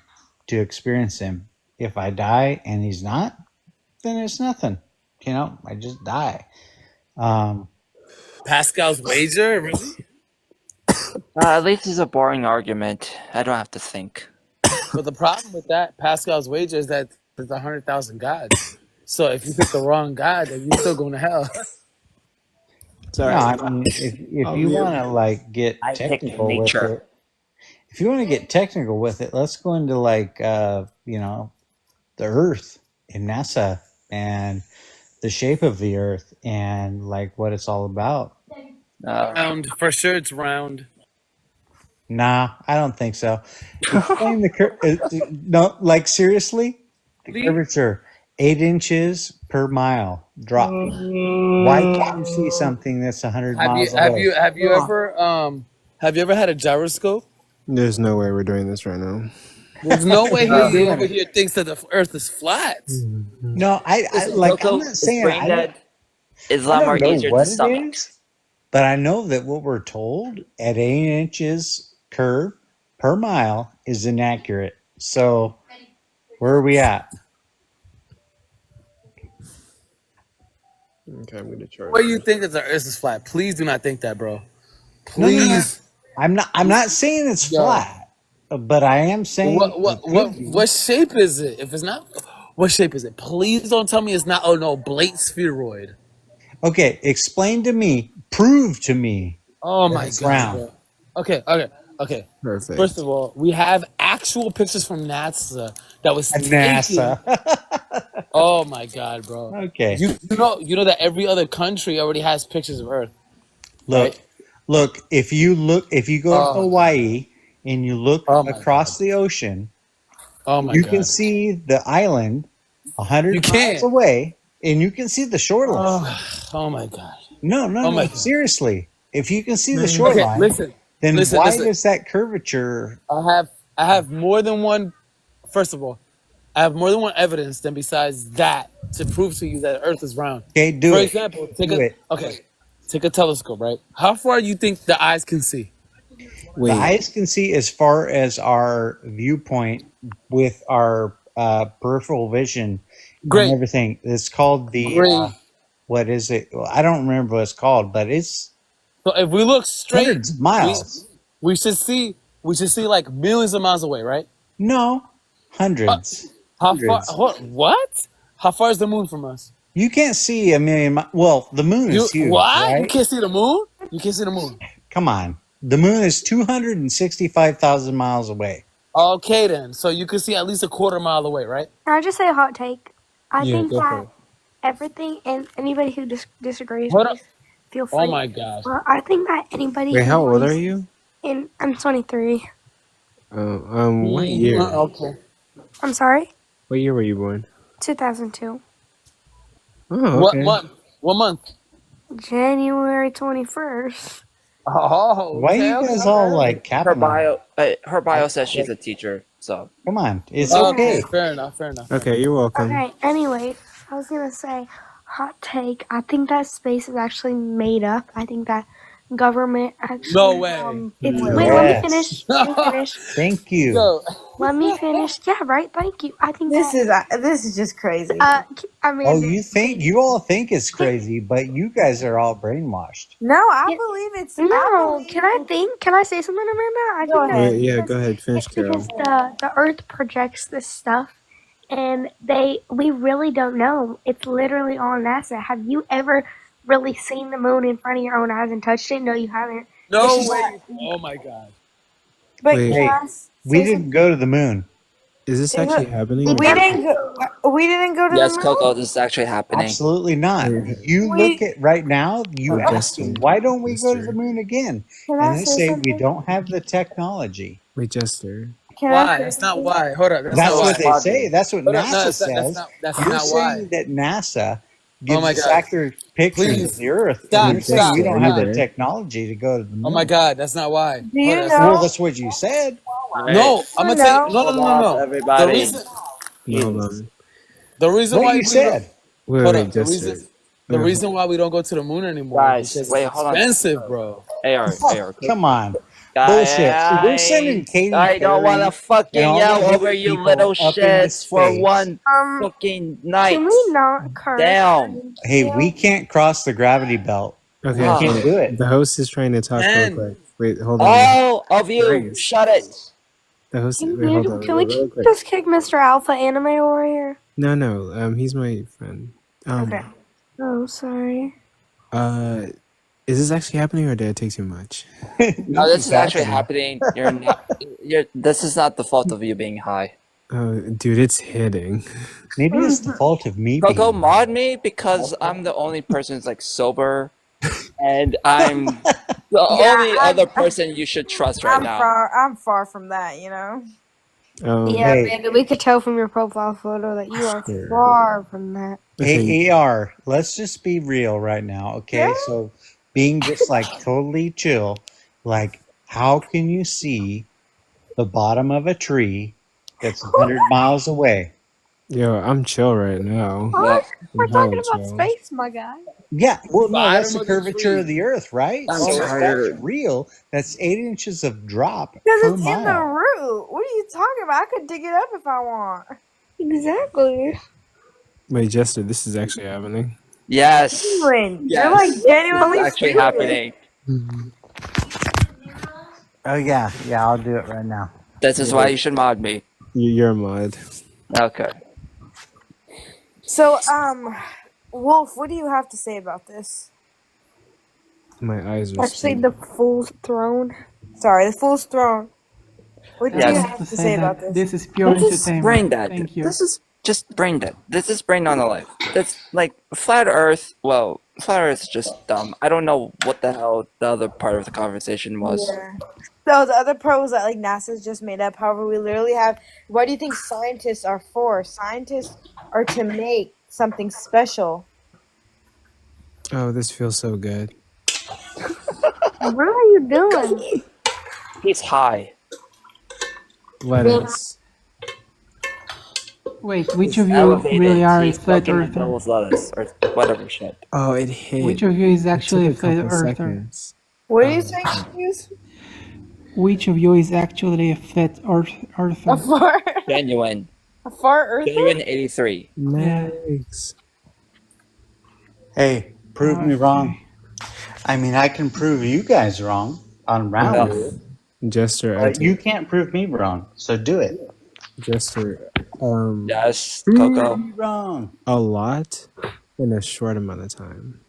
to experience Him. If I die and He's not, then it's nothing. I just die.
Pascal's wager, really?
At least it's a boring argument. I don't have to think.
But the problem with that Pascal's wager is that there's 100,000 gods. So if you pick the wrong god, then you're still going to hell.
Sorry. No, I mean, if you want to like get technical with it, if you want to get technical with it, let's go into like the Earth in NASA and the shape of the Earth and like what it's all about.
Round, for sure, it's round.
Nah, I don't think so. Explain the no, like seriously, the curvature 8 inches per mile drop. Why can't you see something that's 100 miles away?
Have you ever had a gyroscope?
There's no way we're doing this right now.
There's no way he over here thinks that the Earth is flat.
No, I like. I'm not saying I don't know what it is, but I know that what we're told at 8 inches curve per mile is inaccurate. So, where are we at?
Okay, I'm gonna try.
What do you think that the Earth is flat? Please do not think that, bro. Please.
No. I'm not saying it's flat, but I am saying
what shape is it? If it's not, what shape is it? Please don't tell me it's not. Oh no, blade spheroid.
Okay, explain to me. Prove to me.
Oh my god.
Round.
Bro. Okay.
Perfect.
First of all, we have actual pictures from NASA that was taken.
NASA.
Oh my god, bro.
Okay.
You know that every other country already has pictures of Earth.
Look. If you go to Hawaii and you look across the ocean, you can see the island 100 miles away, and you can see the shoreline.
Oh my god.
No. Seriously, if you can see the shoreline, then why does that curvature?
I have more than one. First of all, I have more than one evidence than besides that to prove to you that Earth is round.
Okay,
For example, take a telescope, right? How far do you think the eyes can see?
The eyes can see as far as our viewpoint with our peripheral vision and everything. It's called the what is it? Well, I don't remember what it's called, but it's
so if we look straight,
hundreds of miles.
We should see like millions of miles away, right?
No, hundreds.
How far? What? How far is the moon from us?
You can't see a million. Well, the moon is huge.
What?
Right?
You can't see the moon? You can't see the moon.
Come on. The moon is 265,000 miles away.
Okay, then. So you can see at least a quarter mile away, right?
Can I just say a hot take? I think that everything, and anybody who disagrees, please feel free.
Oh my gosh.
Well, I think that anybody.
Wait, how old are you?
I'm 23.
What year?
Okay.
I'm sorry?
What year were you born?
2002.
Oh, okay.
What month?
January 21st.
Oh,
why are you guys all like capping
her bio says she's a teacher, so
come on, it's okay.
Fair enough.
Okay, you're welcome.
Okay, anyway, I was gonna say, hot take. I think that space is actually made up. I think that government actually.
No way.
It's
Yes.
wait. Let me finish. Let me finish.
Thank you.
Yo.
Let me finish. Yeah, right. Thank you. I think
This is just crazy.
I mean,
Oh, you all think it's crazy, but you guys are all brainwashed.
No, I believe it's.
No, can I think? Can I say something, Amanda? I
Go
think
ahead.
Yeah, go ahead. Finish,
it's
Carol.
because the Earth projects this stuff, and we really don't know. It's literally all NASA. Have you ever really seen the moon in front of your own eyes and touched it? No, you haven't.
No
This is
way. Oh my god.
But
Wait.
Hey, we didn't go to the moon.
Is this actually happening?
We didn't go to
Yes,
the moon.
Coco, this is actually happening.
Absolutely not. You look at right now, you ask them, why don't we go to the moon again?
Can I
And they
say
say
something?
we don't have the technology.
Wait, Jester.
Why? That's not why. Hold up.
That's
not
what
why.
they say. That's what
Hold up. No,
NASA
that's not-
says.
that's
You're
not
saying
why.
that NASA
Oh
gives
my
us
God.
accurate pictures
Please.
of the Earth.
Stop,
And you're saying
stop.
we don't have the
Either.
technology to go to the moon.
Oh my god, that's not why.
Do you
Hold up,
know?
Well, that's what you said.
No, I'm gonna tell you. No,
Hold on,
The
everybody.
reason,
Hold on.
the reason
What
why
you
we
said.
Wait,
hold
wait,
up. The
Jester.
reason why we don't go to the moon anymore
Guys,
is because
wait,
it's
hold on.
expensive, bro.
AR.
Come on. Bullshit. We're sending Katy
I don't want to
Perry
fucking
and all
yell
those
over
other
you
people
little
up into
shits for
space.
one fucking night.
Can we not curse?
Damn.
Hey, we can't cross the gravity belt.
Okay,
We can't
okay.
do it.
The host is trying to talk real
And
quick. Wait, hold on.
All of you,
Grace.
shut it.
The host.
Can
Wait, hold on.
we
Real quick.
just kick Mr. Alpha Anime Warrior?
No. He's my friend.
Okay. Oh, sorry.
Is this actually happening, or did I take too much?
No, this is actually happening. You're not. This is not the fault of you being high.
Oh, dude, it's hitting.
Maybe it's the fault of me
Coco,
being.
mod me because I'm the only person who's like sober, and I'm the only other person you should trust right now.
I'm far from that, you know.
Yeah,
Hey.
Amanda, we could tell from your profile photo that you are
Sure.
far from that.
Hey, AR, let's just be real right now, okay?
Yeah.
So, being just like totally chill, like, how can you see the bottom of a tree that's 100 miles away?
Yo, I'm chill right now.
What? We're
I'm
talking
hella
about
chill.
space, my guy.
Yeah, well, no, that's
Bottom
the
of the
curvature
tree.
of the Earth, right?
I'm
So if
tired.
that's real, that's 8 inches of drop
Because
per
it's in the
mile.
root. What are you talking about? I could dig it up if I want.
Exactly.
Wait, Jester, this is actually happening.
Yes.
Genuine.
Yes.
You're like
This
genuinely
is actually
serious.
happening.
Oh, yeah, I'll do it right now.
This is why you should mod me.
You're a mod.
Okay.
So, Wolf, what do you have to say about this?
My eyes are
Actually,
spinning.
the Fool's Throne.
Sorry, the Fool's Throne. What do you
Yes.
have to say about this?
This is pure
This is
entertainment.
brain dead.
Thank you.
This is just brain dead. This is brain on the life. That's like flat Earth. Well, flat Earth is just dumb. I don't know what the hell the other part of the conversation was.
Yeah. So the other part was that like NASA's just made up. However, we literally have. What do you think scientists are for? Scientists are to make something special.
Oh, this feels so good.
What are you doing?
He's high.
Lettuce.
Wait, which of you
Elevated.
really are a
He's
flat
fucking
earther?
Devil's lettuce or whatever shit.
Oh, it hit.
Which of you is
It
actually a
took a
flat
couple
earther?
seconds.
What are you saying, Hughes?
Which of you is actually a flat earther?
A far,
Genuine.
a far earther?
Genuine 83.
Nice.
Hey, prove me wrong. I mean, I can prove you guys wrong on round two,
Jester,
but you can't prove me wrong. So do it.
Jester,
Yes,
Prove
Coco.
me wrong.
a lot in a short amount of time.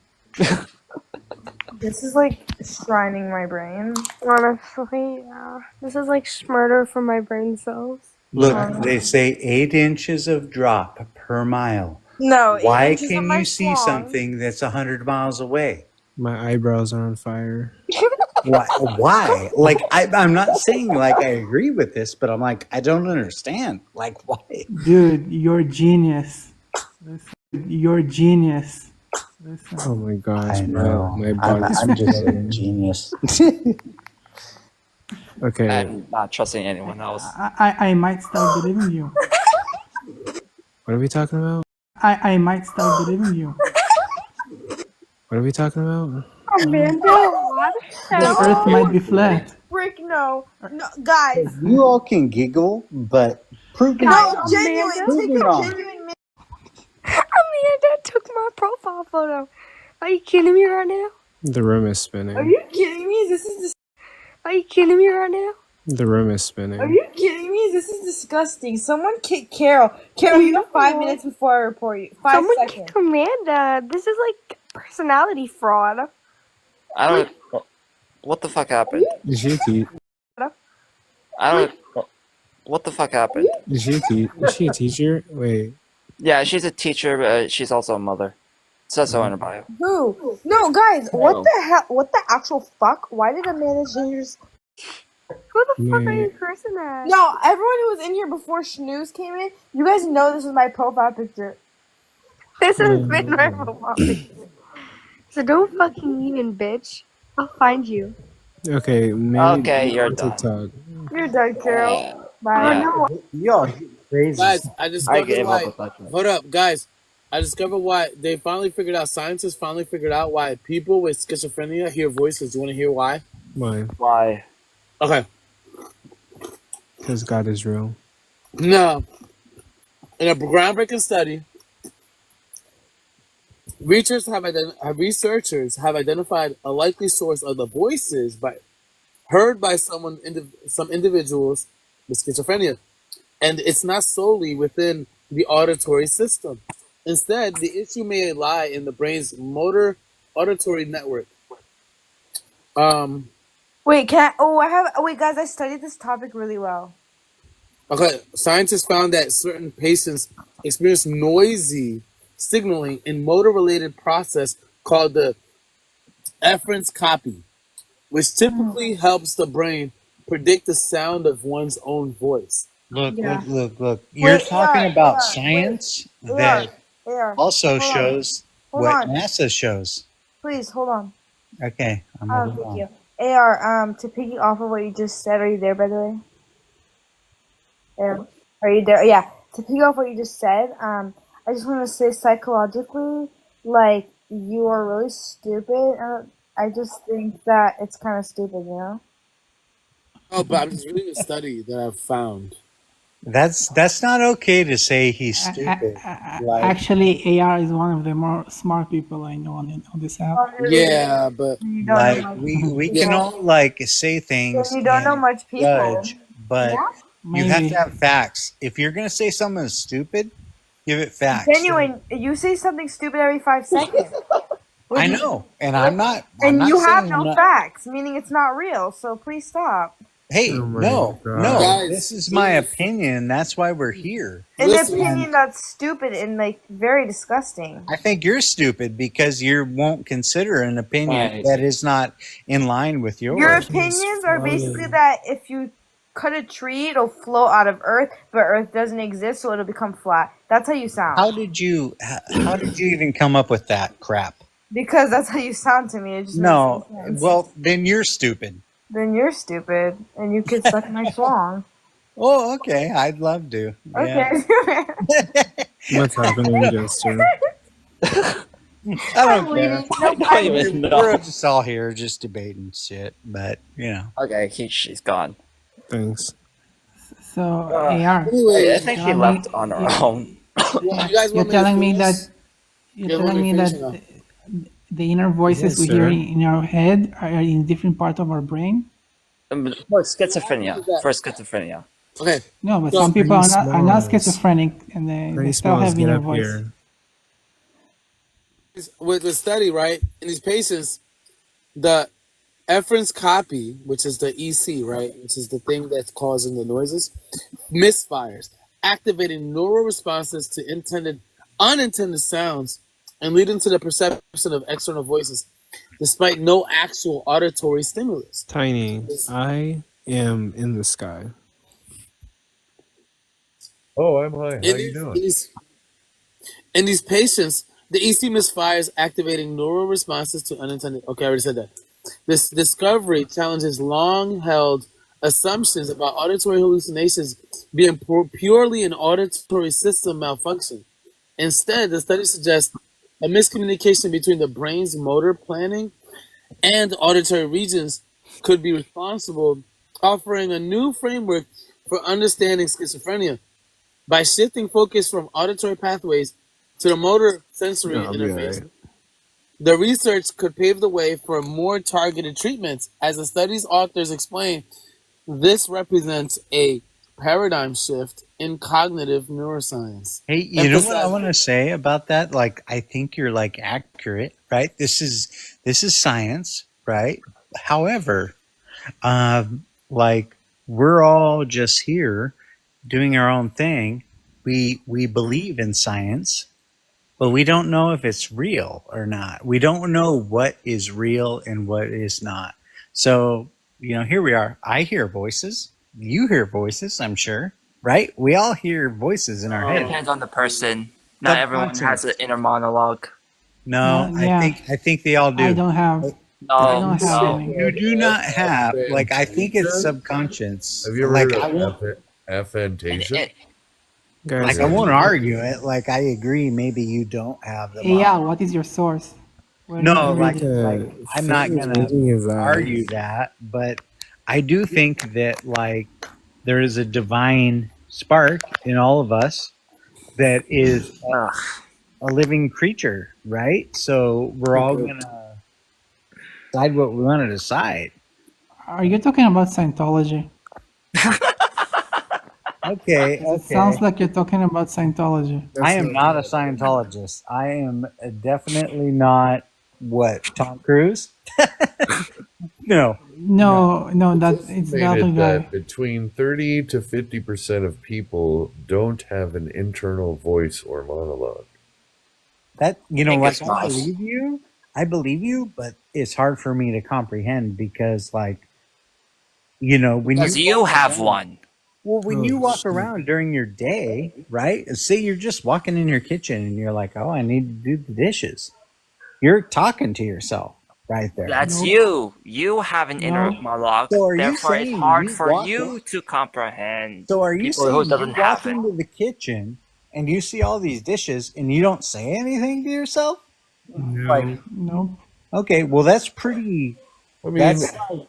This is like shrining my brain.
Honestly, yeah. This is like murder for my brain cells.
Look, they say 8 inches of drop per mile.
No.
Why
8 inches
can
of my
you see
schlong.
something that's 100 miles away?
My eyebrows are on fire.
Why? Why? Like, I'm not saying like I agree with this, but I'm like, I don't understand. Like, why?
Dude, you're genius. Listen, you're genius. Listen.
Oh my gosh,
I know.
my
I'm
body's
just a
flipping.
genius.
Okay.
I'm not trusting anyone else.
I might start believing you.
What are we talking about?
I might start believing you.
What are we talking about?
Amanda, why Why the
The
hell?
Earth might be flat.
Frick no. No, guys.
You all can giggle, but proving
No,
wrong.
genuine.
Amanda.
Take
Moving
a
on.
genuine.
Amanda took my profile photo. Are you kidding me right now?
The room is
Are
spinning.
you kidding me? This is.
Are you kidding me right now?
The room is
Are
spinning.
you kidding me? This is disgusting. Someone kick Carol. Carol, you have 5 minutes before I report you. 5
Someone
seconds.
kick Amanda. This is like personality fraud.
I don't. What the fuck happened?
Is she a te-
I don't. What the fuck happened?
is she a teacher? Wait.
Yeah, she's a teacher, but she's also a mother. It says so in her bio.
Who? No, guys. What the hell? What the actual fuck? Why did Amanda change?
Who the fuck are
Wait.
you cursing at?
No, everyone who was in here before Schnooze came in, you guys know this is my profile picture.
This has been my profile picture. So don't fucking even, bitch. I'll find you.
Okay, maybe
Okay, you're
on
done.
TikTok.
You're done, Carol. Bye.
Yeah.
Y'all crazy.
Guys, I
I
discovered
gave
why.
up with that.
Hold up, guys. I discovered why they finally figured out. Scientists finally figured out why people with schizophrenia hear voices. You want to hear why?
Why?
Why?
Okay.
Because God is real.
No. In a groundbreaking study, researchers have identified a likely source of the voices heard by some individuals with schizophrenia, and it's not solely within the auditory system. Instead, the issue may lie in the brain's motor auditory network.
Wait, can I? Oh, I have. Wait, guys, I studied this topic really well.
Okay, scientists found that certain patients experience noisy signaling in motor-related process called the efferent copy, which typically helps the brain predict the sound of one's own voice.
Look.
Yeah.
You're
Wait,
talking
AR,
about
AR,
science
wait,
that
AR,
also
hold on.
shows
Hold
what
on.
NASA shows.
Please hold on.
Okay, I'm moving
Thank
on.
you. AR, to piggy off of what you just said, are you there, by the way? Yeah. Are you there? Yeah. To piggy off what you just said, I just want to say psychologically, like, you are really stupid. I just think that it's kind of stupid, you know?
Oh, but I'm just reading a study that I've found.
That's not okay to say he's stupid. Like,
Actually, AR is one of the more smart people I know on this app.
Yeah, but
You don't
like
know much
we
people.
can all like say things
You don't know
and
much people.
judge, but
Yeah?
you have
Maybe.
to have facts. If you're gonna say something is stupid, give it facts.
Genuine, you say something stupid every 5 seconds.
I know, and I'm not. I'm
And
not
you have
saying
no
not-
facts, meaning it's not real, so please stop.
Hey,
Oh my
no,
God.
no.
Guys,
This is my
please.
opinion. That's why we're here.
An
Listen.
opinion that's stupid and, like, very disgusting.
I think you're stupid because you won't consider an opinion
Right.
that is not in line with yours.
Your opinions are basically that if you cut a tree, it'll float out of Earth, but Earth doesn't exist, so it'll become flat. That's how you sound.
How did you even come up with that crap?
Because that's how you sound to me. It just
No,
makes no sense.
well, then you're stupid.
Then you're stupid, and you could suck my schlong.
Oh, okay. I'd love to. Yeah.
Okay.
What's happening, Jester?
I don't care.
I don't even know.
We're just all here just debating shit, but you know.
Okay, she's gone.
Thanks.
So, AR,
Anyway,
I think she
telling
left
me-
on her own.
you guys
you're
want
telling
me
me
to
that
finish?
you're
Yeah, let
telling
me
me
finish
that the inner voices
Yes,
we hear
sir.
in our head are in different parts of our brain.
For schizophrenia. For schizophrenia.
Okay.
No, but
So-
some people are not
Smalls.
schizophrenic, and they
Praise
still
Smalls,
have
get
inner
up
voice.
here.
With the study, right, in these patients, the efferent copy, which is the EC, right, which is the thing that's causing the noises, misfires, activating neural responses to unintended sounds and leading to the perception of external voices, despite no actual auditory stimulus.
Tiny, I am in the sky.
Oh, I'm high. How you doing?
In these patients, the EC misfires, activating neural responses to unintended. Okay, I already said that. This discovery challenges long-held assumptions about auditory hallucinations being purely an auditory system malfunction. Instead, the study suggests a miscommunication between the brain's motor planning and auditory regions could be responsible, offering a new framework for understanding schizophrenia. By shifting focus from auditory pathways to the motor sensory
No, I'll be
interface,
alright.
the research could pave the way for more targeted treatments. As the study's authors explain, this represents a paradigm shift in cognitive neuroscience.
Hey, you know what I want to say about that? Like, I think you're like accurate, right? This is science, right? However, like we're all just here doing our own thing. We believe in science, but we don't know if it's real or not. We don't know what is real and what is not. So, here we are. I hear voices. You hear voices, I'm sure. Right? We all hear voices in our
It
head.
depends on the person. Not everyone has an inner monologue.
No,
Yeah.
I think they all do.
I don't have.
No,
I don't have any.
You do not have, like, I think it's subconscious.
Have you ever
Like,
heard
I won't,
of aphantasia?
like, I won't argue it. Like, I agree. Maybe you don't have them.
Yeah, what is your source? Where did
No,
you read
like
it?
I'm not
Finn is
gonna
raising his
argue
eyes.
that, but I do think that like there is a divine spark in all of us that is a living creature, right? So we're all gonna decide what we want to decide.
Are you talking about Scientology?
Okay,
It sounds like you're talking about Scientology.
I am not a Scientologist. I am definitely not Tom Cruise. No.
No, that it's the other
Estimated
guy.
that between 30 to 50% of people don't have an internal voice or monologue.
That what?
Fingers crossed.
I believe you, but it's hard for me to comprehend because, like, when
Because you have one.
Well, when you walk around during your day, right? Say you're just walking in your kitchen and you're like, "Oh, I need to do the dishes." You're talking to yourself right there.
That's you. You have an inner monologue.
So are you
Therefore, it's
saying
hard
you
for
walk
you to comprehend.
So are you
people who
saying
doesn't
you
have
walk
it.
into the kitchen and you see all these dishes and you don't say anything to yourself? Like,
no.
Okay, well that's pretty.
I mean,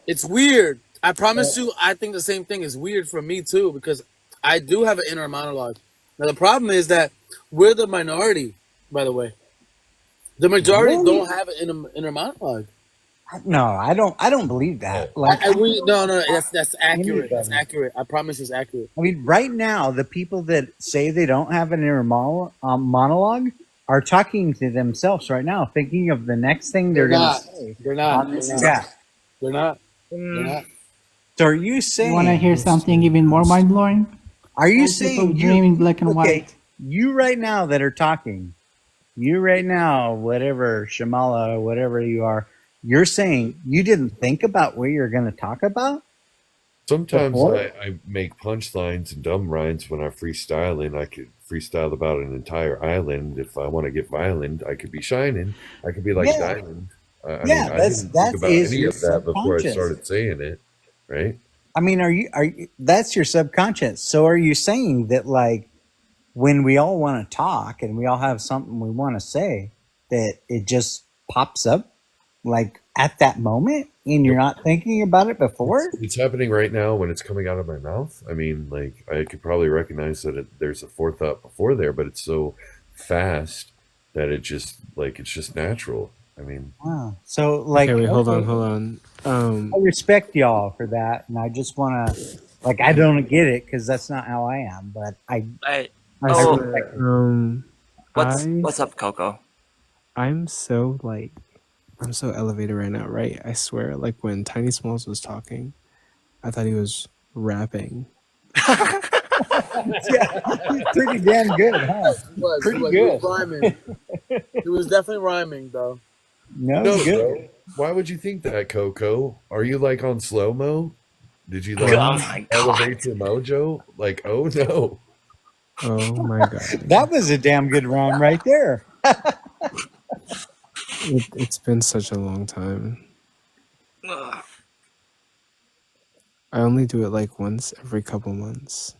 it's weird. I promise you, I think the same thing is weird for me too, because I do have an inner monologue. Now the problem is that we're the minority, by the way. The majority
Really?
don't have an inner monologue.
No, I don't believe that. Like,
No, that's accurate. That's accurate. I promise it's accurate.
I mean, right now, the people that say they don't have an inner monologue are talking to themselves right now, thinking of the next thing they're going to say.
They're not.
On this
They're not.
chat.
They're not. They're not.
So are you saying?
You want to hear something even more mind blowing?
Are you
Old people
saying
dream in black and
okay,
white?
you right now that are talking, you right now, whatever Shamala, whatever you are, you're saying you didn't think about what you're going to talk about?
Sometimes
Before?
I make punchlines and dumb rhymes when I'm freestyling. I could freestyle about an entire island. If I want to get violent, I could be shining. I could be like
Yeah.
Diamond. I
Yeah,
mean, I
that's-
didn't
that
think about
is
any
your
of that before I
subconscious.
started saying it, right?
I mean, are you that's your subconscious. So are you saying that like when we all want to talk and we all have something we want to say that it just pops up like at that moment and you're not thinking about it before?
It's happening right now when it's coming out of my mouth. I mean, like I could probably recognize that there's a forethought before there, but it's so fast that it's just natural. I mean,
Wow. So like
Okay, wait, hold
okay.
on.
I respect y'all for that, and I just want to, like, I don't get it because that's not how I am, but I respect it.
What's up, Coco?
I'm so elevated right now, right? I swear, like when Tiny Smalls was talking, I thought he was rapping.
Yeah, he's pretty damn good, huh?
He was.
Pretty
He was
good.
rhyming. He was definitely rhyming, though.
No,
no,
good.
bro. Why would you think that, Coco? Are you like on slow mo? Did you
Oh my
elevate your mojo? Like, oh no.
Oh my god.
That was a damn good rhyme right there.
It's been such a long time. I only do it like once every couple months.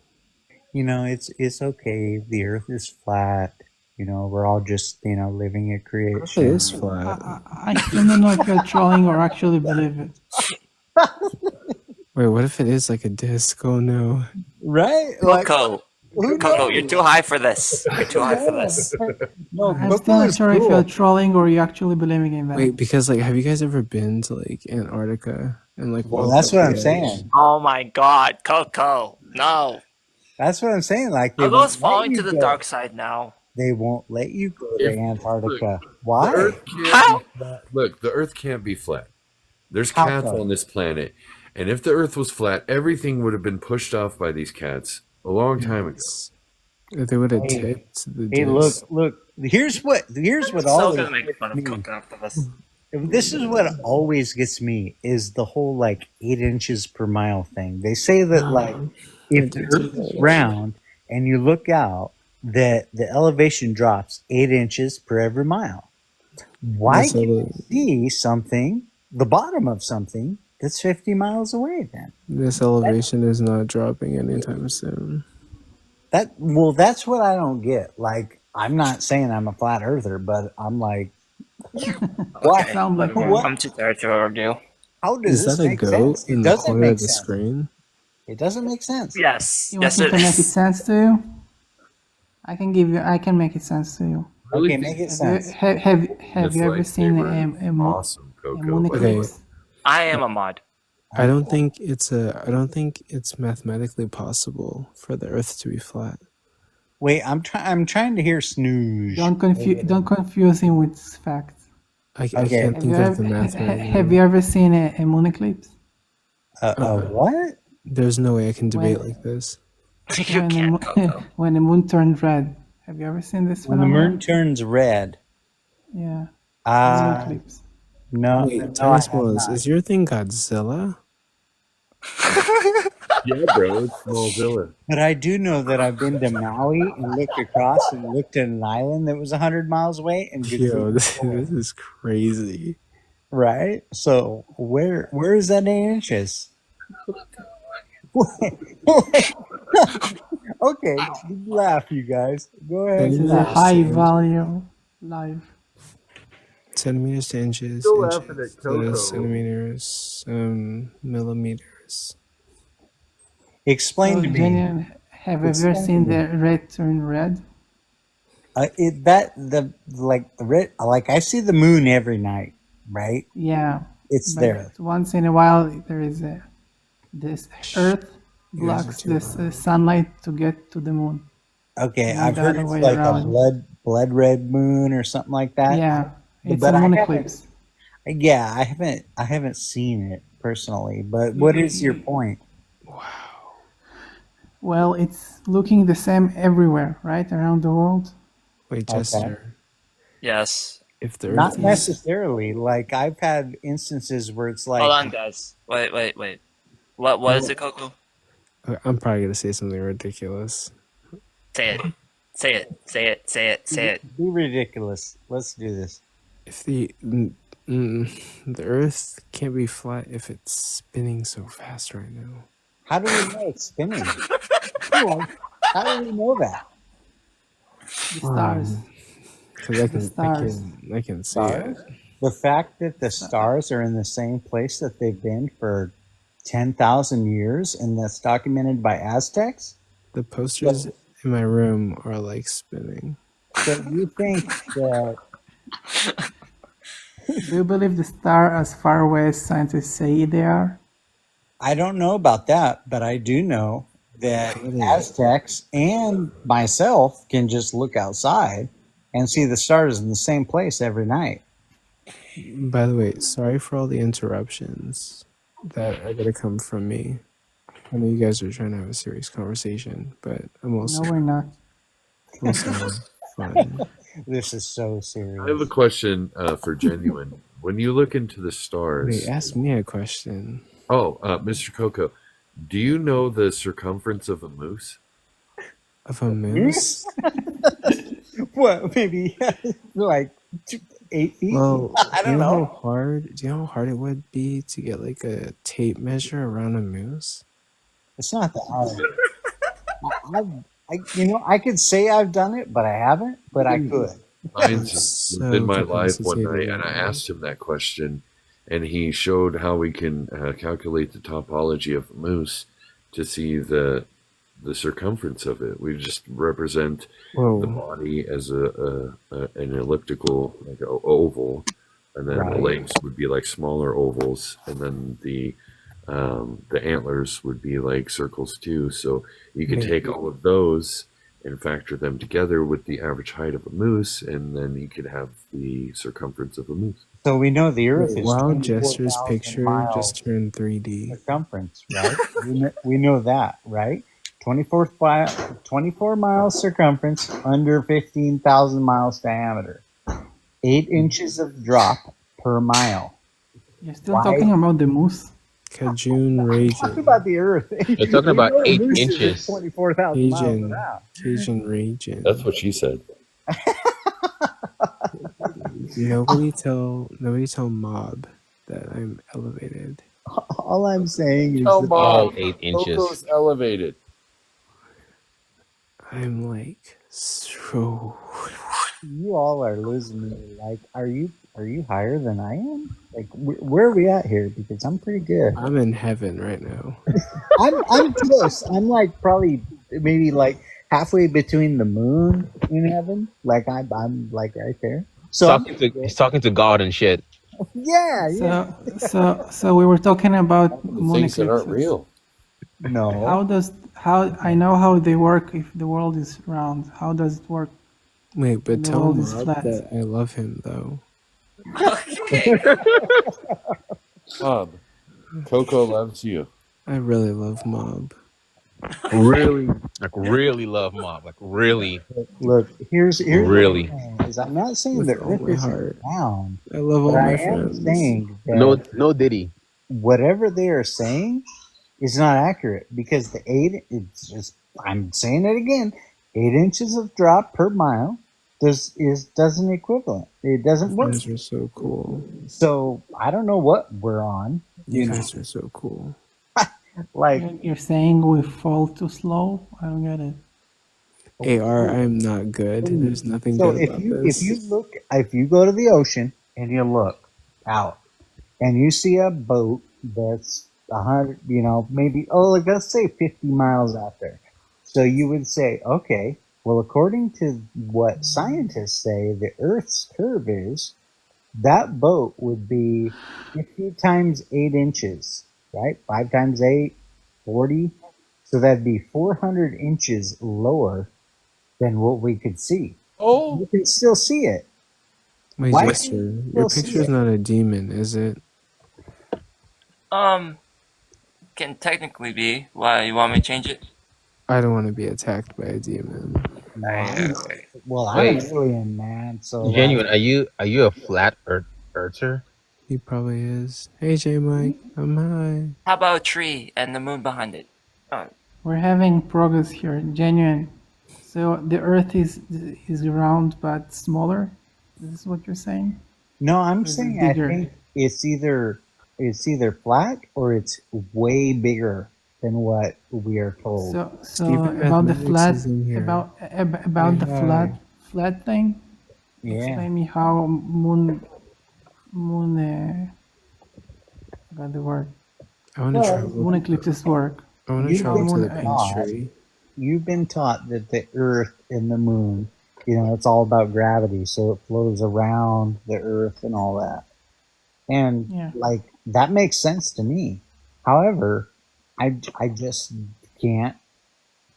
You know, it's okay. The earth is flat. You know, we're all just, you know, living a
It
creation.
is flat.
I still don't know if you're trolling or actually believe it.
Wait, what if it is like a disc? Oh no.
Right? Like,
Coco,
who
Coco, you're
knows?
too high for this. You're too high for this.
No,
I'm
Coco
still not
is
sure if
cool.
you're trolling or you're actually believing in that.
Wait, because like, have you guys ever been to like Antarctica and like?
Well,
walked
that's
up
what
the
I'm
edge?
saying.
Oh my God, Coco, no.
That's what I'm saying. Like, they
Coco's
won't let
falling
you
to the
go.
dark side now.
They won't let you go
If-
to Antarctica.
The
Why?
Earth can't be flat. Look, the Earth can't be flat. There's
How
cats
so?
on this planet, and if the Earth was flat, everything would have been pushed off by these cats a long time ago.
If they would have
Hey,
tipped the
hey,
disc.
look. Here's what
So
all
gonna
this
make
gets
fun of
me.
Coco after this.
This is what always gets me is the whole like 8 inches per mile thing. They say that like if the Earth is round and you look out, that the elevation drops 8 inches per every mile. Why
That's
can't
a-
you see something, the bottom of something that's 50 miles away? Then
This elevation is not dropping anytime soon.
that's what I don't get. Like, I'm not saying I'm a flat earther, but I'm like, what?
Sound like
What?
I'm too tired to argue.
How does
Is
this
that a
make
goat
sense?
in
It
the
doesn't
corner
make
of the
sense.
screen?
It doesn't make sense.
Yes,
You want
yes
me
it
to make it
is.
sense to you? I can make it sense to you.
Really
Okay, make it
Have
sense.
you, have
This
you ever seen
lightsaber is awesome,
a
Coco.
moon
but-
eclipse?
I am a mod.
I don't think it's mathematically possible for the Earth to be flat.
Wait, I'm trying to hear snooze.
Don't confuse him with facts.
I
Okay.
can't
Have
think
you,
of the
ever,
math right
have
now.
you ever seen a moon eclipse?
What?
There's no way I can debate like this.
When when the moon turned red. Have you ever seen this
When the
phenomenon?
moon turns red.
Yeah. Moon
Uh,
eclipse.
no,
Wait,
no, I
Tennis
have
Balls,
not.
is your thing Godzilla?
Yeah, bro, it's Smallzilla.
But I do know that I've been to Maui and looked across and looked at an island that was 100 miles away and could see
Yo,
the
this
pole.
is crazy.
Right? So where is that 8 inches? Okay, laugh, you guys. Go ahead.
This is a high value live.
Centimeters to inches,
Still laughing
inches
at
to
Coco.
centimeters, millimeters.
Explain to me.
Jenny, have you ever
Explain
seen
to me.
the red turn red?
I see the moon every night, right?
Yeah.
It's
but
there.
Once in a while, there is this Earth
You guys are
blocks
too
this
loud.
sunlight to get to the moon.
Okay,
And
I've
the
heard
other
it's
way
like
around.
a blood red moon or something like that.
Yeah, it's
But
a
I
moon
haven't-
eclipse.
Yeah, I haven't seen it personally. But what is your point?
Well, it's looking the same everywhere, right, around the world.
Wait,
Okay.
Jester.
Yes.
If the
Not
Earth is
necessarily. Like, I've had instances where it's like,
Hold on, guys. Wait. What is it, Coco?
I'm probably gonna say something ridiculous.
Say it. Say it.
Be ridiculous. Let's do this.
If the Earth can't be flat if it's spinning so fast right now.
How do we know it's spinning? How do we know that?
The stars.
Because I
stars.
can see it.
The fact that the stars are in the same place that they've been for 10,000 years, and that's documented by Aztecs.
The posters in my room are like spinning.
So you think that?
Do you believe the stars as far away as scientists say they are?
I don't know about that, but I do know that Aztecs and myself can just look outside and see the stars in the same place every night.
By the way, sorry for all the interruptions that are gonna come from me. I know you guys are trying to have a serious conversation, but I'm also
No, we're not.
also having fun.
This is so serious.
I have a question for Genuine. When you look into the stars,
Wait, ask me a question.
Oh, Mr. Coco, do you know the circumference of a moose?
Of a moose?
What? Maybe like 8 feet?
Well,
I don't know.
Do you know how hard it would be to get like a tape measure around a moose?
It's not that hard. I could say I've done it, but I haven't. But I could.
Mine's just within my life one night, and I asked him that question, and he showed how we can calculate the topology of a moose to see the circumference of it. We just represent the body as an elliptical, like an oval, and then the legs would be like smaller ovals, and then the antlers would be like circles too. So you can take all of those and factor them together with the average height of a moose, and then you could have the circumference of a moose.
So we know the Earth is
Wow,
24,000
Jester's picture
miles
just turned 3D.
circumference, right? we know that, right? 24 miles circumference, under 15,000 miles diameter. 8 inches of drop per mile.
You're still talking about the moose?
Cajun Raging.
Talking about the Earth.
You're talking about 8 inches.
24,000 miles an hour.
Cajun Raging.
That's what she said.
Nobody tell Mob that I'm elevated.
All I'm saying is
Tell
that
Bob,
8 inches.
Coco's elevated.
I'm like so.
you all are losing me. Like, are you higher than I am? Like, where are we at here? Because I'm pretty good.
I'm in heaven right now.
I'm close. I'm like probably maybe like halfway between the moon in heaven. Like I'm like right there. So
He's talking to God and shit.
yeah.
So we were talking about moon
Things that aren't
eclipses.
real.
No.
How I know how they work if the world is round. How does it work?
Wait, but
The
tell
world is
Mob
flat.
that I love him though.
Bob, Coco loves you.
I really love Mob.
Really love Mob. Like really.
Look, here's
Really.
the thing, is I'm not saying
With
the
all
Earth
my
is
heart.
round.
I love all
But
my
I am
friends.
saying that
No Diddy.
whatever they are saying is not accurate because it's just, I'm saying it again, 8 inches of drop per mile doesn't equivalent. It doesn't
You
work.
guys are so cool.
So I don't know what we're on.
You guys are so cool.
Like
You're saying we fall too slow? I don't get it.
AR, I'm not good. There's nothing
so
good
if
about
you
this.
if you go to the ocean and you look out and you see a boat that's 100, maybe like let's say 50 miles out there. So you would say, okay, well, according to what scientists say, the Earth's curve is, that boat would be 50 times 8 inches, right? 5 times 8, 40. So that'd be 400 inches lower than what we could see.
Oh,
You can still see it.
Wait,
Why
Jester,
can you
your
still see
picture's
it?
not a demon, is it?
Can technically be. Why, you want me to change it?
I don't want to be attacked by a demon.
No, I'm
Wait.
an alien, man. So
Genuine, are you a flat earther?
He probably is. Hey, J Mike, I'm high.
How about a tree and the moon behind it?
We're having progress here, genuine. So the Earth is round but smaller. This is what you're saying?
no, I'm
Or is it
saying I
bigger?
think it's either flat or it's way bigger than what we are told.
So
Stephen
about the
Mathematics
flat
is in here.
about the flat thing.
Yeah.
Explain me how moon got the word.
I want to
Well,
travel.
Moon eclipses work.
I want to
You've
travel to the
been
pink
taught,
tree.
you've been taught that the Earth and the moon, it's all about gravity, so it flows around the Earth and all that. And
Yeah.
like that makes sense to me. However, I just can't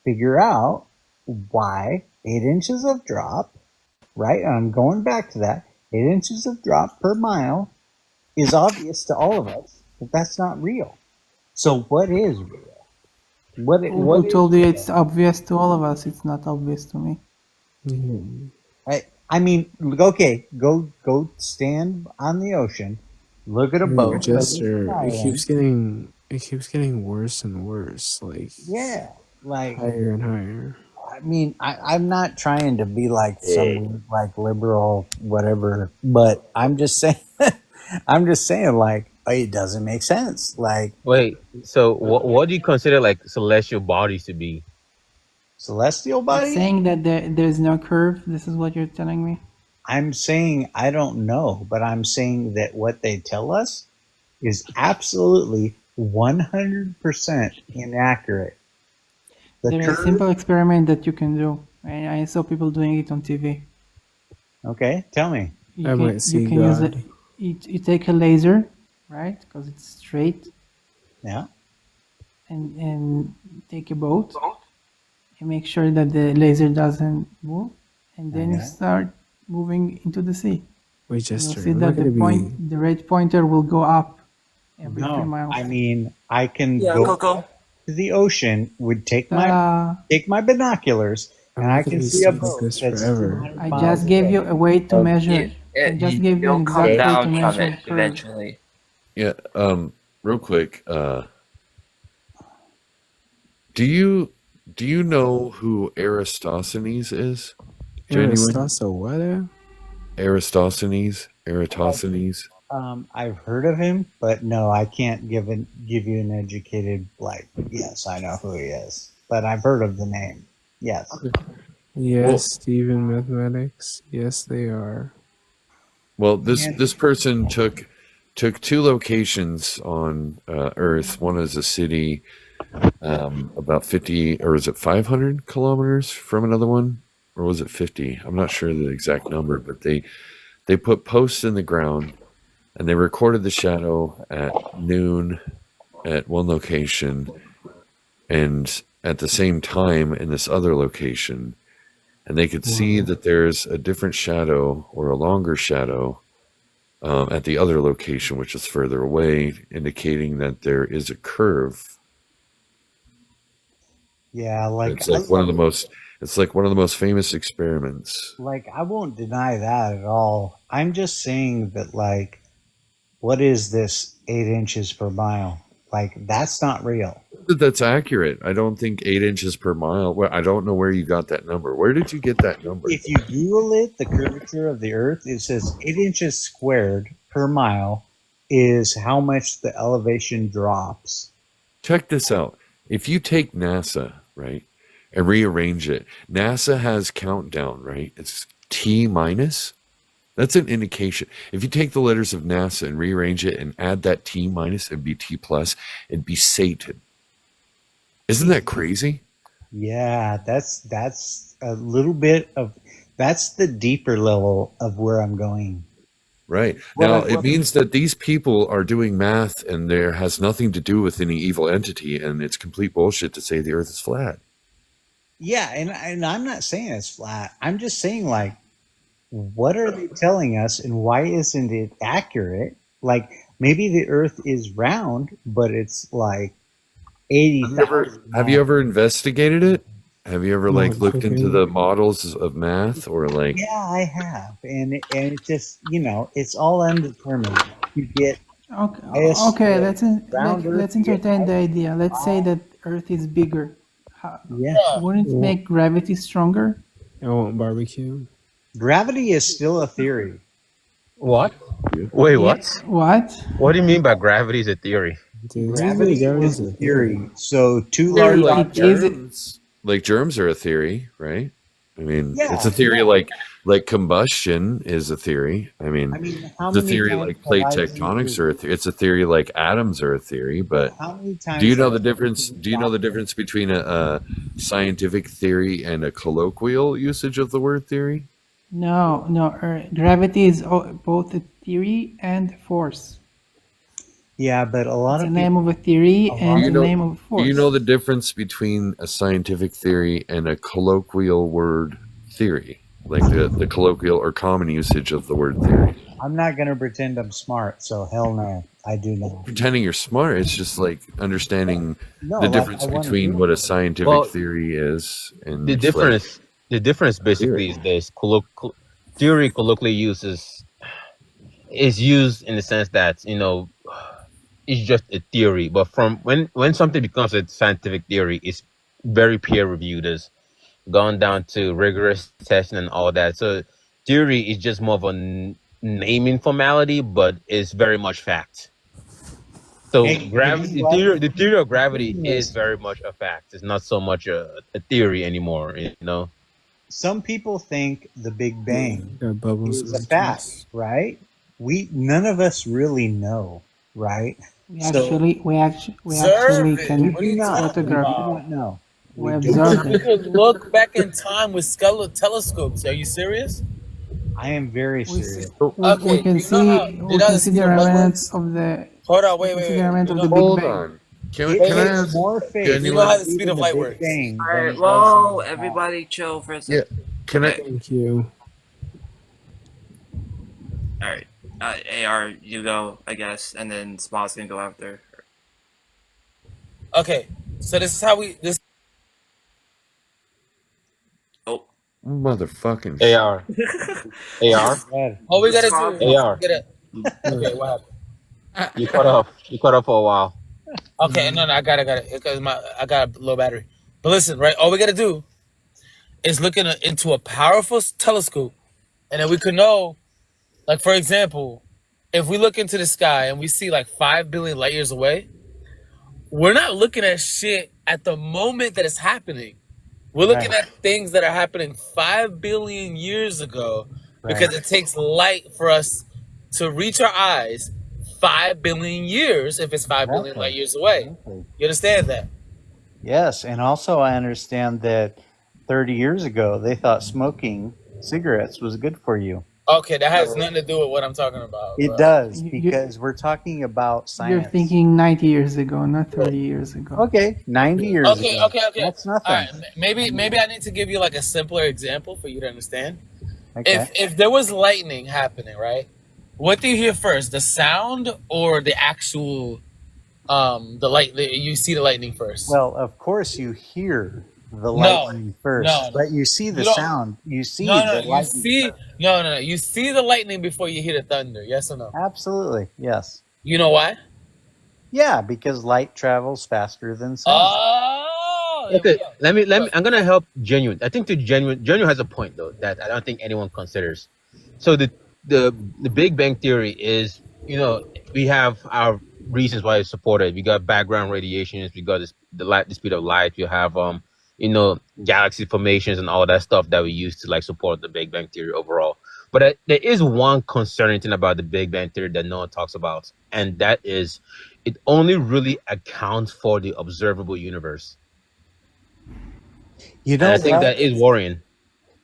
figure out why 8 inches of drop, right? And I'm going back to that. 8 inches of drop per mile is obvious to all of us, but that's not real. So what is real?
Who told you it's obvious to all of us? It's not obvious to me.
I mean, okay, go stand on the ocean, look at a boat.
Jester,
look at an
it keeps getting worse and worse. Like
yeah, like
higher and higher.
I mean, I'm not trying to be like some like liberal whatever, but I'm just saying, like it doesn't make sense. Like
Wait, so what do you consider like celestial bodies to be?
celestial
It's
body?
saying that there's no curve. This is what you're telling me.
I'm saying I don't know, but I'm saying that what they tell us is absolutely 100% inaccurate.
There's a simple experiment that you can do. I saw people doing it on TV.
Okay, tell me.
You can use it. You take a laser, right? Because it's straight.
Yeah.
And take a boat. And make sure that the laser doesn't move, and then you start moving into the sea.
Wait,
You'll
Jester,
see that the red pointer will go up every 3 miles.
I mean, I can go to the ocean, would take my binoculars, and I can see a boat that's 200
I
miles
just gave
away.
you a way to measure. I just gave you an exact way to measure
it eventually.
Yeah. Real quick. Do you know who Eratosthenes is? Eratosthenes.
I've heard of him, but no, I can't give you an educated yes, I know who he is, but I've heard of the name. Yes.
Yes, Stephen Mathematics. Yes, they are.
Well, this person took 2 locations on Earth. One is a city about 50, or is it 500 kilometers from another one, or was it 50? I'm not sure the exact number, but they put posts in the ground, and they recorded the shadow at noon at one location, and at the same time in this other location, and they could see that there's a different shadow or a longer shadow at the other location, which is further away, indicating that there is a curve.
Yeah,
it's like one of the most famous experiments.
I won't deny that at all. I'm just saying that what is this 8 inches per mile? That's not real.
That's accurate. I don't think 8 inches per mile. Well, I don't know where you got that number. Where did you get that number?
If you Google it, the curvature of the Earth, it says 8 inches squared per mile is how much the elevation drops.
Check this out. If you take NASA, right, and rearrange it, NASA has countdown, right? It's T minus. That's an indication. If you take the letters of NASA and rearrange it and add that T minus, it'd be T plus. It'd be Satan. Isn't that crazy?
Yeah, that's a little bit of, that's the deeper level of where I'm going.
Right. Now, it means that these people are doing math and there has nothing to do with any evil entity, and it's complete bullshit to say the Earth is flat.
Yeah, and I'm not saying it's flat. I'm just saying, what are they telling us, and why isn't it accurate? Maybe the Earth is round, but it's 80,000.
Have you ever investigated it? Have you ever looked into the models of math or
Yeah, I have, and it just it's all undetermined. You get
Okay. Let's entertain the idea. Let's say that Earth is bigger. Wouldn't it make gravity stronger?
I won't barbecue.
Gravity is still a theory.
What? Wait, what?
What?
What do you mean by gravity is a theory?
Gravity is a theory. So two large
germs are a theory, right? I mean,
Yeah,
it's a theory like combustion is a theory. I mean
how
it's a
many
theory
times
like plate
have I seen
tectonics are a theory. It's a theory like atoms are a theory. But
How many times
do you know
have
the difference? Do you know the difference between a scientific theory and a colloquial usage of the word theory?
No. Gravity is both a theory and force.
Yeah, but a lot
It's
of
the name of a theory and the name of a force.
Do you know the difference between a scientific theory and a colloquial word theory? Like the colloquial or common usage of the word theory.
I'm not going to pretend I'm smart, so hell no, I do not.
Pretending you're smart, it's just like understanding
No,
the
like,
difference
I wanna
between
do
what
it.
a scientific
Well,
theory is and
The
just, like,
difference basically is this: theory colloquially is used in the sense that it's just a theory, but from when something becomes a scientific theory, it's very peer reviewed, has gone down to rigorous testing and all that. So theory is just more of a naming formality, but it's very much fact. So
Hey,
gravity, the theory of gravity is very much a fact. It's not so much a theory anymore. You know.
Some people think the Big Bang
Got bubbles
is
in
a
my
fact,
chest.
right? None of us really know, right?
We
So
actually
It.
can
What are you
we
talking
photograph
do
it.
about?
not know.
We
We do
We
not
observe
could,
know.
we
it.
could look back in time with telescopes. Are you serious?
I am very
We see,
serious.
we
Okay.
can
Do see?
see
Do you know how the speed
the
of light
remnant
works?
of the
Hold on.
we
Wait.
can
Wait.
see the
Wait.
remnant
Do you
of
know?
the Big
Hold
Bang.
on. Can
It
can I
takes
ask
more
Do
faith
you
to
know how
genuine?
the
believe
speed
in
of
the
light
Big
works?
Bang
All
than
right,
it does in
well,
the fact.
everybody chill for a
Yeah.
second.
Can I?
Okay.
Thank you.
All right. AR, you go, I guess, and then Smalls can go after.
Okay. So this is how we. This.
Oh.
Motherfucking
AR. AR.
All we gotta do.
AR.
Get it. Okay. What happened?
You cut off. You cut off for a while.
Okay. No. I got it. Because I got a low battery. But listen, right? All we gotta do is look into a powerful telescope, and then we could know. Like for example, if we look into the sky and we see like 5 billion light years away, we're not looking at shit at the moment that it's happening. We're looking
Right.
at things that are happening 5 billion years ago because
Right.
it takes light for us to reach our eyes 5 billion years if it's 5 billion
Exactly.
light years away.
Exactly.
You understand that?
Yes, and also I understand that 30 years ago they thought smoking cigarettes was good for you.
Okay, that has nothing to do with what I'm talking about,
It
bro.
does, because we're talking about
You're
science.
thinking 90 years ago, not 30 years ago.
Okay, 90 years ago.
Okay.
That's
All
nothing.
right, maybe I need to give you like a simpler example for you to understand.
Okay.
If there was lightning happening, right? What do you hear first, the sound or the actual the light? You see the lightning first.
Well, of course you hear the
No,
lightning first,
no,
but you see the
you don't.
sound. You see
No,
the
you
lightning.
see, no. You see the lightning before you hear the thunder. Yes or no?
Absolutely, yes.
You know why?
Yeah, because light travels faster than sound.
Oh, there we
Okay,
go.
let me. I'm gonna help genuine. I think genuine has a point though that I don't think anyone considers. So the Big Bang theory is, we have our reasons why it's supported. We got background radiations. We got the speed of light. You have galaxy formations and all that stuff that we use to like support the Big Bang theory overall. But there is one concerning thing about the Big Bang theory that no one talks about, and that is it only really accounts for the observable universe.
You
And
know
I think
what?
that is worrying.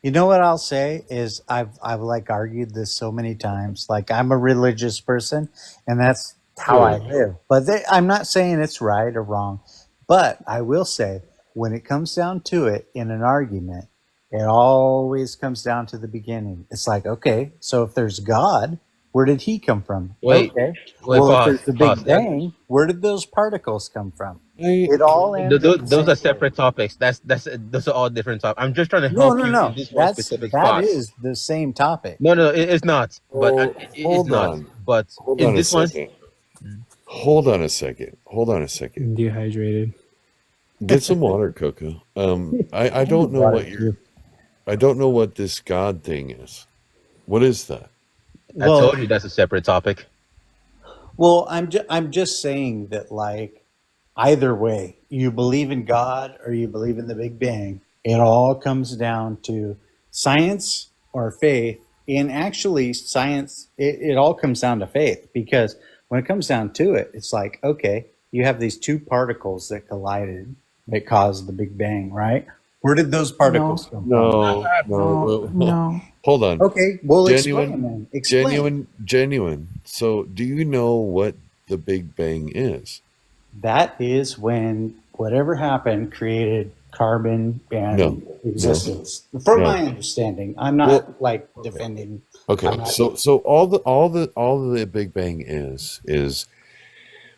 You know what I'll say is I've like argued this so many times. Like I'm a religious person, and that's how I live. But I'm not saying it's right or wrong. But I will say, when it comes down to it in an argument, it always comes down to the beginning. It's like, okay, so if there's God, where did he come from?
Wait,
Okay.
wait,
Well, if
pause,
there's the Big
pause.
Bang, where did those particles come from? It all ends up the
Those
same
are separate topics. Those are all different topics. I'm just trying to
No,
help
no,
you
no.
in this one specific spot.
That is the same topic.
No, it's not. But it's
Hold
not.
on.
But
Hold
in
on a
this one,
second. Hold on a second. Hold on a second.
Dehydrated.
Get some water, Coco. I don't know what I don't know what this God thing is. What is that?
I told you that's a separate topic.
Well, I'm just saying that, like, either way, you believe in God or you believe in the Big Bang, it all comes down to science or faith. And actually, science, it all comes down to faith, because when it comes down to it, it's like, okay, you have these two particles that collided that caused the Big Bang, right? Where did those particles come from?
No. Hold on.
Okay, well, explain then. Explain.
Genuine. So, do you know what the Big Bang is?
That is when whatever happened created carbon and existence. From my understanding, I'm not defending.
Okay, so all the Big Bang is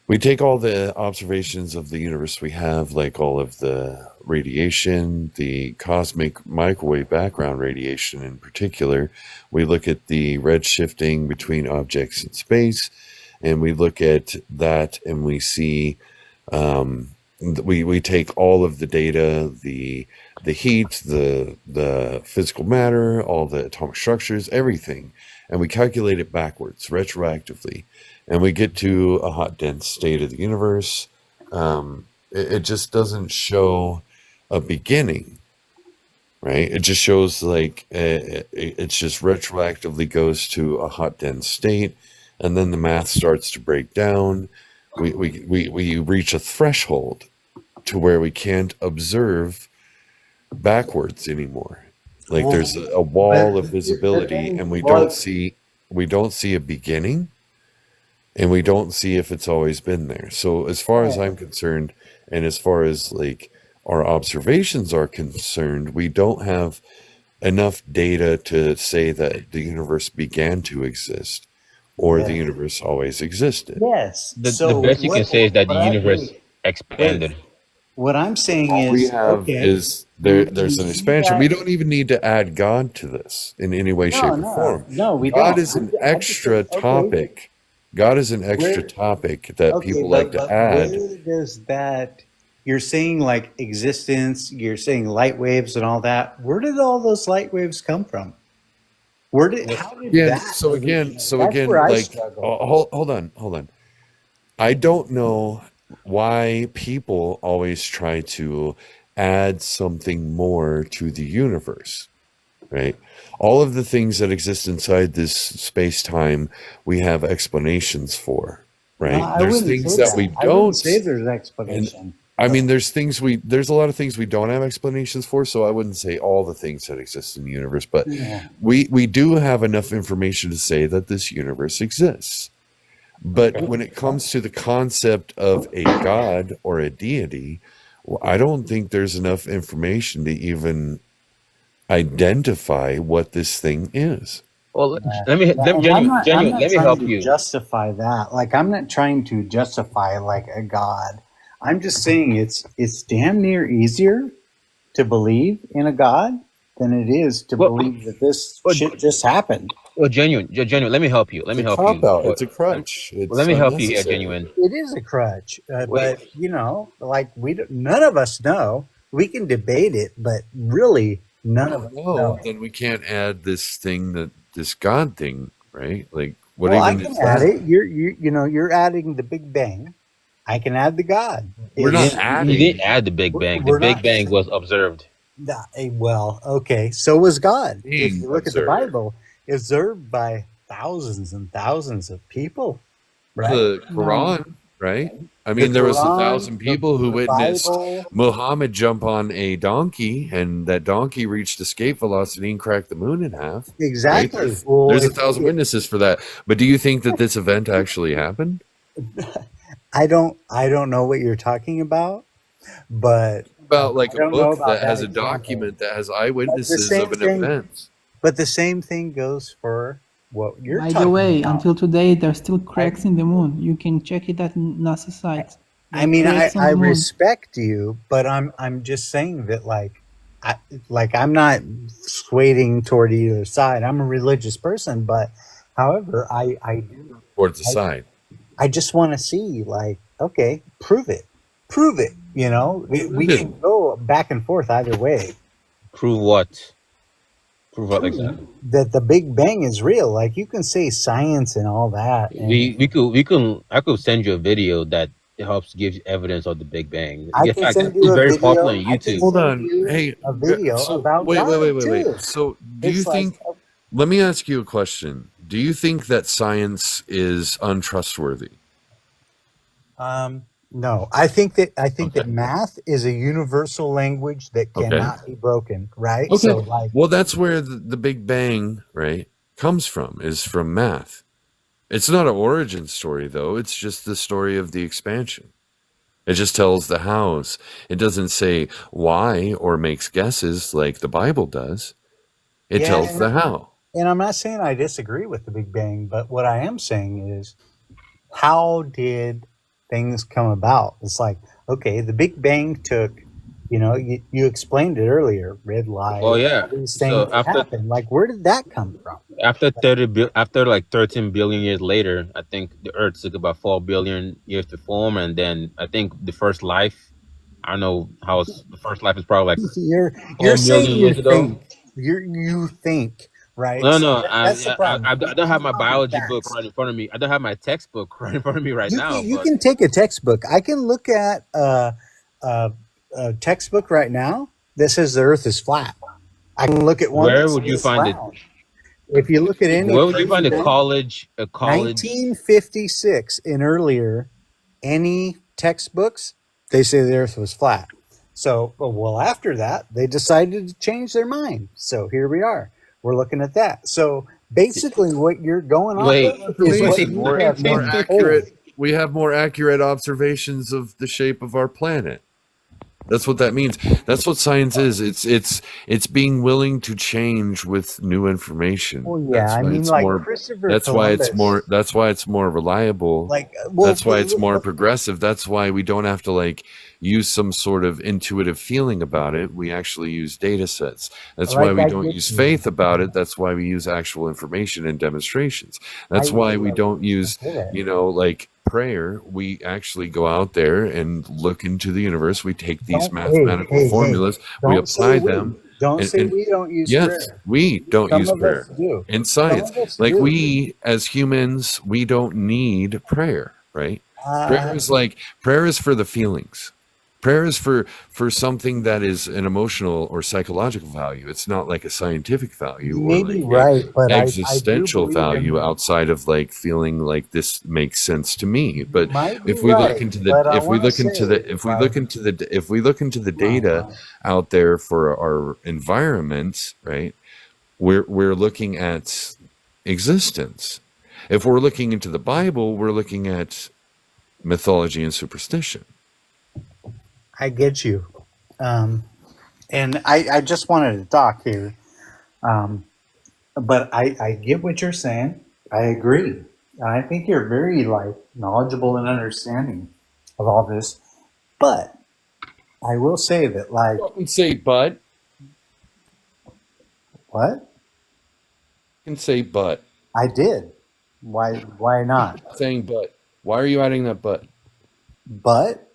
we take all the observations of the universe we have, like all of the radiation, the cosmic microwave background radiation in particular. We look at the redshifting between objects in space, and we look at that and we see we take all of the data, the the heat, the physical matter, all the atomic structures, everything, and we calculate it backwards, retroactively, and we get to a hot, dense state of the universe. It just doesn't show a beginning, right? It just shows like it's just retroactively goes to a hot, dense state, and then the math starts to break down. We reach a threshold to where we can't observe backwards anymore. Like there's a wall of visibility, and we don't see a beginning, and we don't see if it's always been there. So as far as I'm concerned, and as far as like our observations are concerned, we don't have enough data to say that the universe began to exist or the universe always existed.
Yes.
The best you can say is that the universe expanded.
What I'm saying
All
is,
we have is there's an expansion.
that-
We don't even need to add God to this in any way, shape, or form.
No, we
God
don't.
is an extra topic. God is an extra topic that people like to add.
Where does that? You're saying like existence. You're saying light waves and all that. Where did all those light waves come from? How did that?
So again,
That's where I
like,
struggle.
hold on. I don't know why people always try to add something more to the universe, right? All of the things that exist inside this space-time, we have explanations for, right?
No,
There's things that we
I wouldn't
don't
say there's explanation.
I mean, there's a lot of things we don't have explanations for, so I wouldn't say all the things that exist in the universe, but we do have enough information to say that this universe exists. But when it comes to the concept of a god or a deity, I don't think there's enough information to even identify what this thing is.
Well, let me help you.
Justify that. Like, I'm not trying to justify like a god. I'm just saying it's damn near easier to believe in a god than it is to believe that this shit just happened.
Well, genuine. Let me help you. Let me help you.
It's a crutch.
Let me help you here, genuine.
It is a crutch, but like none of us know. We can debate it, but really, none of us know.
Then we can't add this God thing, right? Like, what
I
even
can
is
add
that?
it. You're adding the Big Bang. I can add the God.
We're not adding. You didn't add the Big Bang. The Big Bang was observed.
Well, okay. So was God. If you look at the
observed.
Bible, observed by thousands and thousands of people, right?
The Quran, right? I mean, there was 1,000 people who witnessed
Bible.
Muhammad jump on a donkey, and that donkey reached escape velocity and cracked the moon in half.
Exactly.
Right?
Well,
There's 1,000 witnesses for that. But do you think that this event actually happened?
I don't know what you're talking about, but
About like
I
a
don't know
book
about
that has a
example.
document that has
But
eyewitnesses of an event.
But the same thing goes for what you're
By
talking
the way,
about.
until today, there's still cracks in the moon. You can check it at NASA sites.
I mean,
Cracks on
I
the moon.
respect you, but I'm just saying that I'm not swaying toward either side. I'm a religious person, but however, I do
Towards the side.
I just want to see, like, okay, prove it. You know, we can go back and forth either way.
Prove what? Prove what exactly?
That the Big Bang is real. Like, you can say science and all that. And
I could send you a video that helps give evidence of the Big Bang.
I
In
can
fact,
send
it's
you a
very
video.
popular on
I can
YouTube.
Hold
send
on.
you
Hey,
a video about
wait.
God, too.
So, do you
It's like-
think? Let me ask you a question. Do you think that science is untrustworthy?
No, I think that math is a universal language that
Okay.
cannot be broken, right?
Okay.
So, like,
Well, that's where the Big Bang, right, comes from, is from math. It's not an origin story, though. It's just the story of the expansion. It just tells the hows. It doesn't say why or makes guesses like the Bible does. It
Yeah,
tells the how.
and I'm not saying I disagree with the Big Bang, but what I am saying is, how did things come about? It's like, okay, the Big Bang took, you explained it earlier, red light,
Oh yeah.
all these
So
things
after
happen. Like, where did that come from?
after like 13 billion years later, I think the Earth took about 4 billion years to form, and then I think the first life I don't know how the first life is probably like
You're
4
saying
million
you
years ago.
think. You think, right?
No,
So
no,
that's the problem.
I don't have my
It's not
biology book
facts.
right in front of me. I don't have my textbook right in front of me right now.
You
But
can take a textbook. I can look at a textbook right now that says the Earth is flat. I can look at one
where
that
would you
says
find it?
round. If you look at any
Where would you find a
president,
college?
1956 and earlier, any textbooks, they say the Earth was flat. So, well, after that, they decided to change their mind. So here we are. We're looking at that. So basically, what you're going off of is what you
more
have
more
been
accurate.
told.
We have more accurate observations of the shape of our planet. That's what that means. That's what science is. It's being willing to change with new information.
Well, yeah,
That's
I
why
mean,
it's
like
more.
Christopher
That's why it's
Columbus.
more. That's why it's more reliable.
Like, well,
That's why it's more progressive. That's why we don't have to like use some sort of intuitive feeling about it. We actually use data sets. That's why we don't use faith about it. That's why we use actual information and demonstrations. That's why we don't use, like prayer. We actually go out there and look into the universe. We take these mathematical formulas, we apply them.
Don't say we don't use
yes,
prayer.
we don't
Some
use
of
prayer
us do.
in science.
Some of us
Like
do.
we as humans, we don't need prayer, right? Prayer is for the feelings. Prayer is for something that is an emotional or psychological value. It's not like a scientific value
You
or
may
like
be right, but I do
existential
believe
value
in-
outside of like feeling like this makes sense to me. But
might be
if we look
right,
into the
but I
if we
wanna
look into
say,
the if we look into the if we look into the data out there for our environment, right? We're looking at existence. If we're looking into the Bible, we're looking at mythology and superstition.
I get you. And I just wanted to talk here. But I get what you're saying. I agree. I think you're very knowledgeable and understanding of all this. But I will say that
say but.
What?
You can say but.
I did. Why not?
Saying but. Why are you adding that but?
But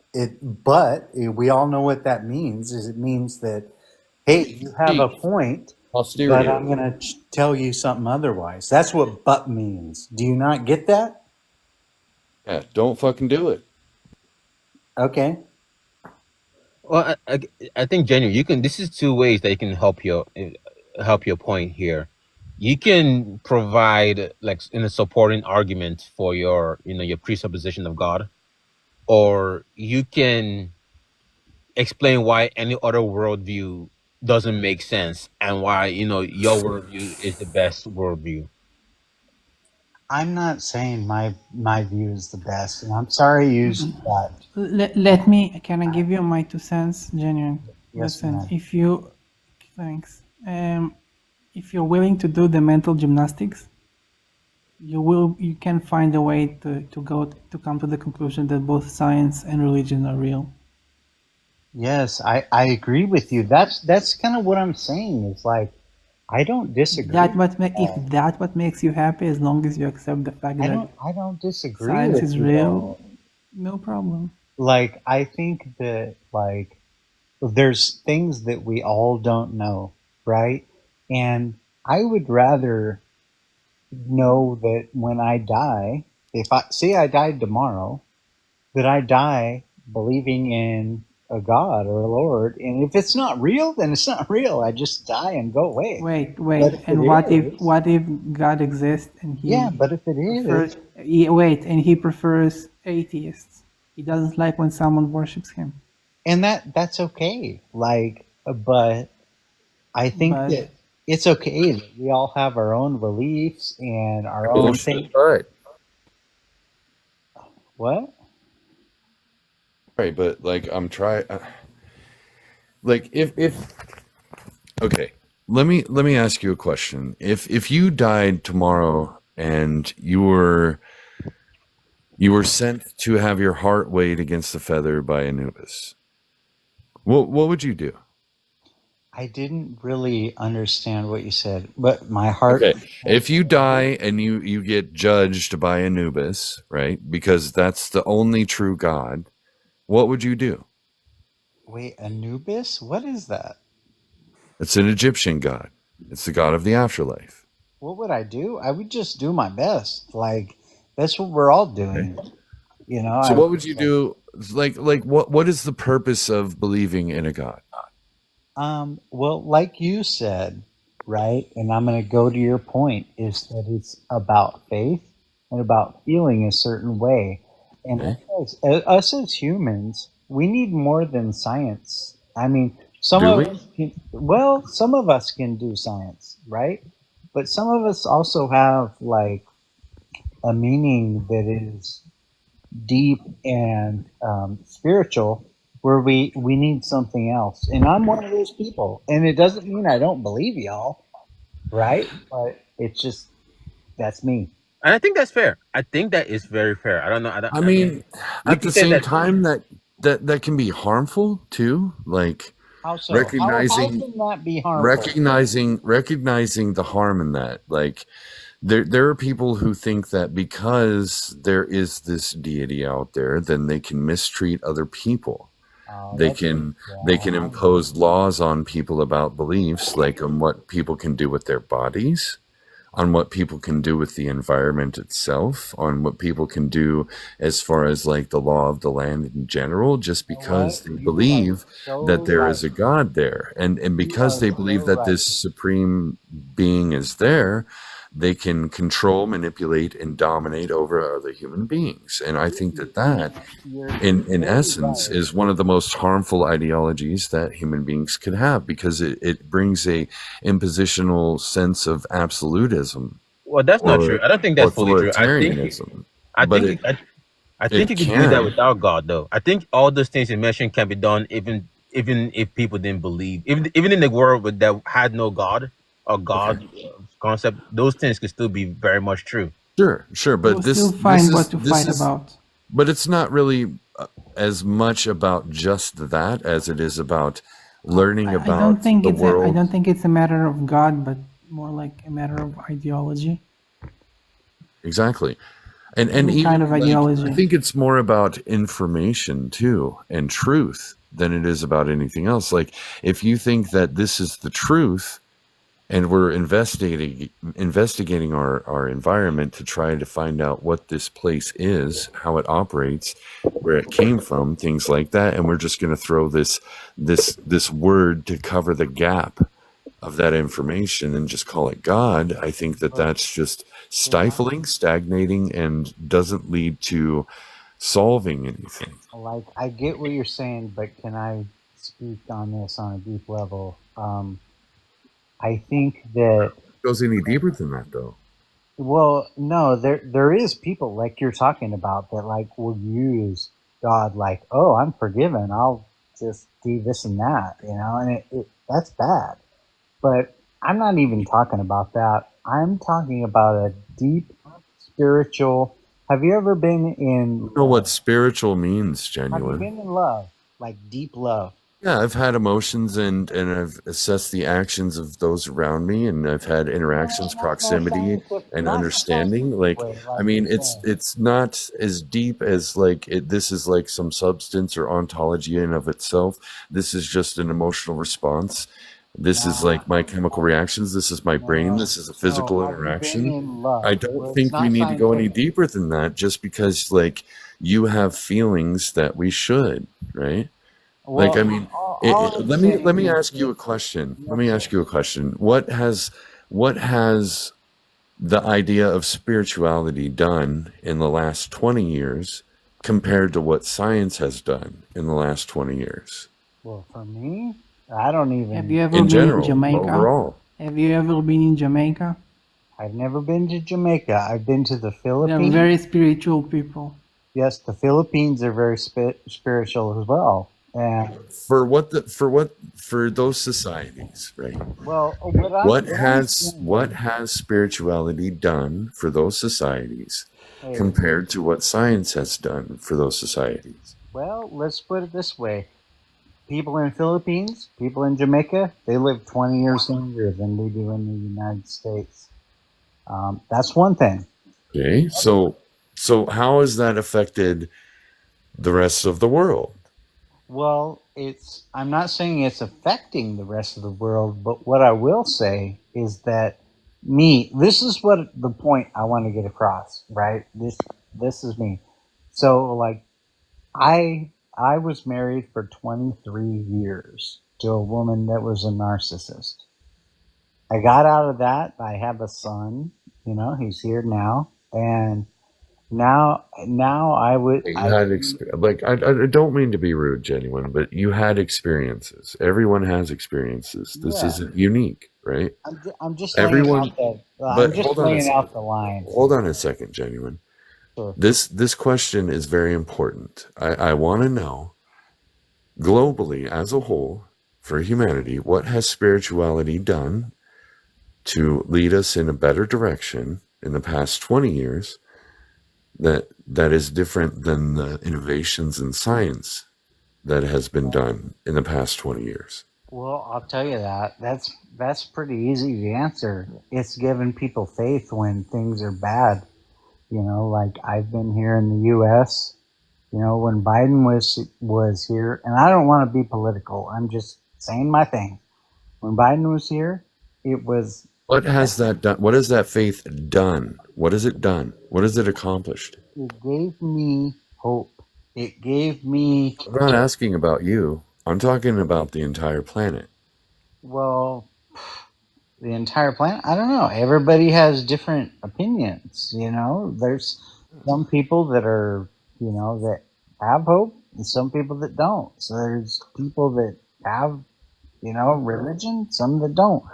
we all know what that means. Is it means that, hey, you have a point,
Posterity.
but I'm going to tell you something otherwise. That's what but means. Do you not get that?
Yeah, don't fucking do it.
Okay.
Well, I think genuinely you can. This is two ways that you can help your point here. You can provide like in a supporting argument for your your presupposition of God, or you can explain why any other worldview doesn't make sense and why your worldview is the best worldview.
I'm not saying my view is the best, and I'm sorry you used that.
Let me. Can I give you my 2 cents, genuine?
Yes,
Listen,
ma'am.
thanks. If you're willing to do the mental gymnastics, you can find a way to come to the conclusion that both science and religion are real.
Yes, I agree with you. That's kind of what I'm saying. It's like I don't disagree.
If that's what makes you happy, as long as you accept the fact that
I don't disagree
science
with
is
you,
real, no problem.
Like I think that there's things that we all don't know, right? And I would rather know that when I die, if I died tomorrow, that I die believing in a God or a Lord, and if it's not real, then it's not real. I just die and go away.
Wait,
But if
and
it
what
is-
if God exists and he
but if it is,
and he prefers atheists? He doesn't like when someone worships him.
and that's okay. But I think that it's okay that we all have our own beliefs and our own thing.
Right.
What?
Right, but I'm trying. If okay, let me ask you a question. If you died tomorrow and you were sent to have your heart weighed against a feather by Anubis, what would you do?
I didn't really understand what you said, but my heart.
Okay, if you die and you get judged by Anubis, right? Because that's the only true God. What would you do?
Wait, Anubis? What is that?
It's an Egyptian god. It's the god of the afterlife.
What would I do? I would just do my best. Like that's what we're all doing. You know,
So what would you do? Like what is the purpose of believing in a god?
Well, like you said, right? And I'm going to go to your point is that it's about faith and about feeling a certain way. And us as humans, we need more than science. I mean, some
Do
of
we?
us can, well, some of us can do science, right? But some of us also have like a meaning that is deep and spiritual where we need something else, and I'm one of those people, and it doesn't mean I don't believe y'all, right? But it's just that's me.
And I think that's fair. I think that is very fair. I don't know.
I mean,
like
at the
you said
same
that-
time, that can be harmful too. Like
How so?
recognizing
How can that be harmful?
recognizing the harm in that. Like there are people who think that because there is this deity out there, then they can mistreat other people. They can impose laws on people about beliefs, like on what people can do with their bodies, on what people can do with the environment itself, on what people can do as far as like the law of the land in general, just because they believe that there is a God there. And because they believe that this supreme being is there, they can control, manipulate, and dominate over other human beings. And I think that in essence, is one of the most harmful ideologies that human beings could have, because it brings a impositional sense of absolutism.
Well, that's not true. I don't think that's fully true.
Authoritarianism.
I think you can do that without God, though. I think all those things you mentioned can be done even if people didn't believe. Even in the world that had no God or God concept, those things could still be very much true.
Sure, but
We'll still find what to fight about.
But it's not really as much about just that as it is about learning about
I don't think
the
it's
world.
I don't think it's a matter of God, but more like a matter of ideology.
Exactly. And
Some
even,
kind of
like,
ideology.
I think it's more about information too and truth than it is about anything else. Like if you think that this is the truth, and we're investigating our environment to try to find out what this place is, how it operates, where it came from, things like that, and we're just going to throw this word to cover the gap of that information and just call it God. I think that's just stifling, stagnating, and doesn't lead to solving anything.
Like I get what you're saying, but can I speak on this on a deep level? I think that
It goes any deeper than that, though.
well, no, there is people like you're talking about that like will use God like, oh, I'm forgiven. I'll just do this and that, you know, and it that's bad. But I'm not even talking about that. I'm talking about a deep spiritual. Have you ever been in?
I know what spiritual means,
Have you
genuine.
been in love, like deep love?
Yeah, I've had emotions and I've assessed the actions of those around me, and I've had interactions, proximity, and understanding. Like, I mean, it's not as deep as like this is like some substance or ontology in of itself. This is just an emotional response. This is like my chemical reactions. This is my brain. This is a physical interaction. I don't think we need to go any deeper than that, just because like you have feelings that we should, right? Like, I mean, let me ask you a question. Let me ask you a question. What has the idea of spirituality done in the last 20 years compared to what science has done in the last 20 years?
Well, for me, I don't even.
Have you ever been in Jamaica?
Overall.
Have you ever been in Jamaica?
I've never been to Jamaica. I've been to the Philippines.
They're very spiritual people.
Yes, the Philippines are very spiritual as well. And
for those societies, right?
Well,
what has spirituality done for those societies compared to what science has done for those societies?
Well, let's put it this way. People in Philippines, people in Jamaica, they live 20 years longer than we do in the United States. That's one thing.
Okay, so how has that affected the rest of the world?
Well, I'm not saying it's affecting the rest of the world, but what I will say is that this is what the point I want to get across, right? This is me. So like I was married for 23 years to a woman that was a narcissist. I got out of that. I have a son, he's here now, and now I would.
You had I don't mean to be rude, Genuine, but you had experiences. Everyone has experiences. This isn't unique, right?
I'm just
Everyone.
laying out the line.
Hold on a second, Genuine.
Sure.
This question is very important. I want to know, globally as a whole, for humanity, what has spirituality done to lead us in a better direction in the past 20 years that is different than the innovations in science that has been done in the past 20 years?
Well, I'll tell you that's pretty easy to answer. It's giving people faith when things are bad. Like I've been here in the U.S. When Biden was here, and I don't want to be political. I'm just saying my thing. When Biden was here, it was.
What has that done? What has that faith done? What has it done? What has it accomplished?
It gave me hope. It gave me.
I'm not asking about you. I'm talking about the entire planet.
Well, the entire planet? I don't know. Everybody has different opinions, There's some people that are, that have hope and some people that don't. So there's people that have, religion, some that don't.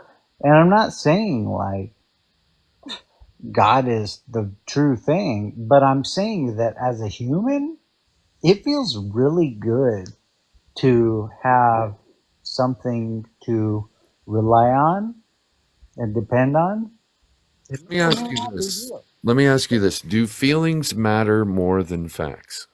And I'm not saying like God is the true thing, but I'm saying that as a human, it feels really good to have something to rely on and depend on.
Let me ask you this. Do feelings matter more than facts?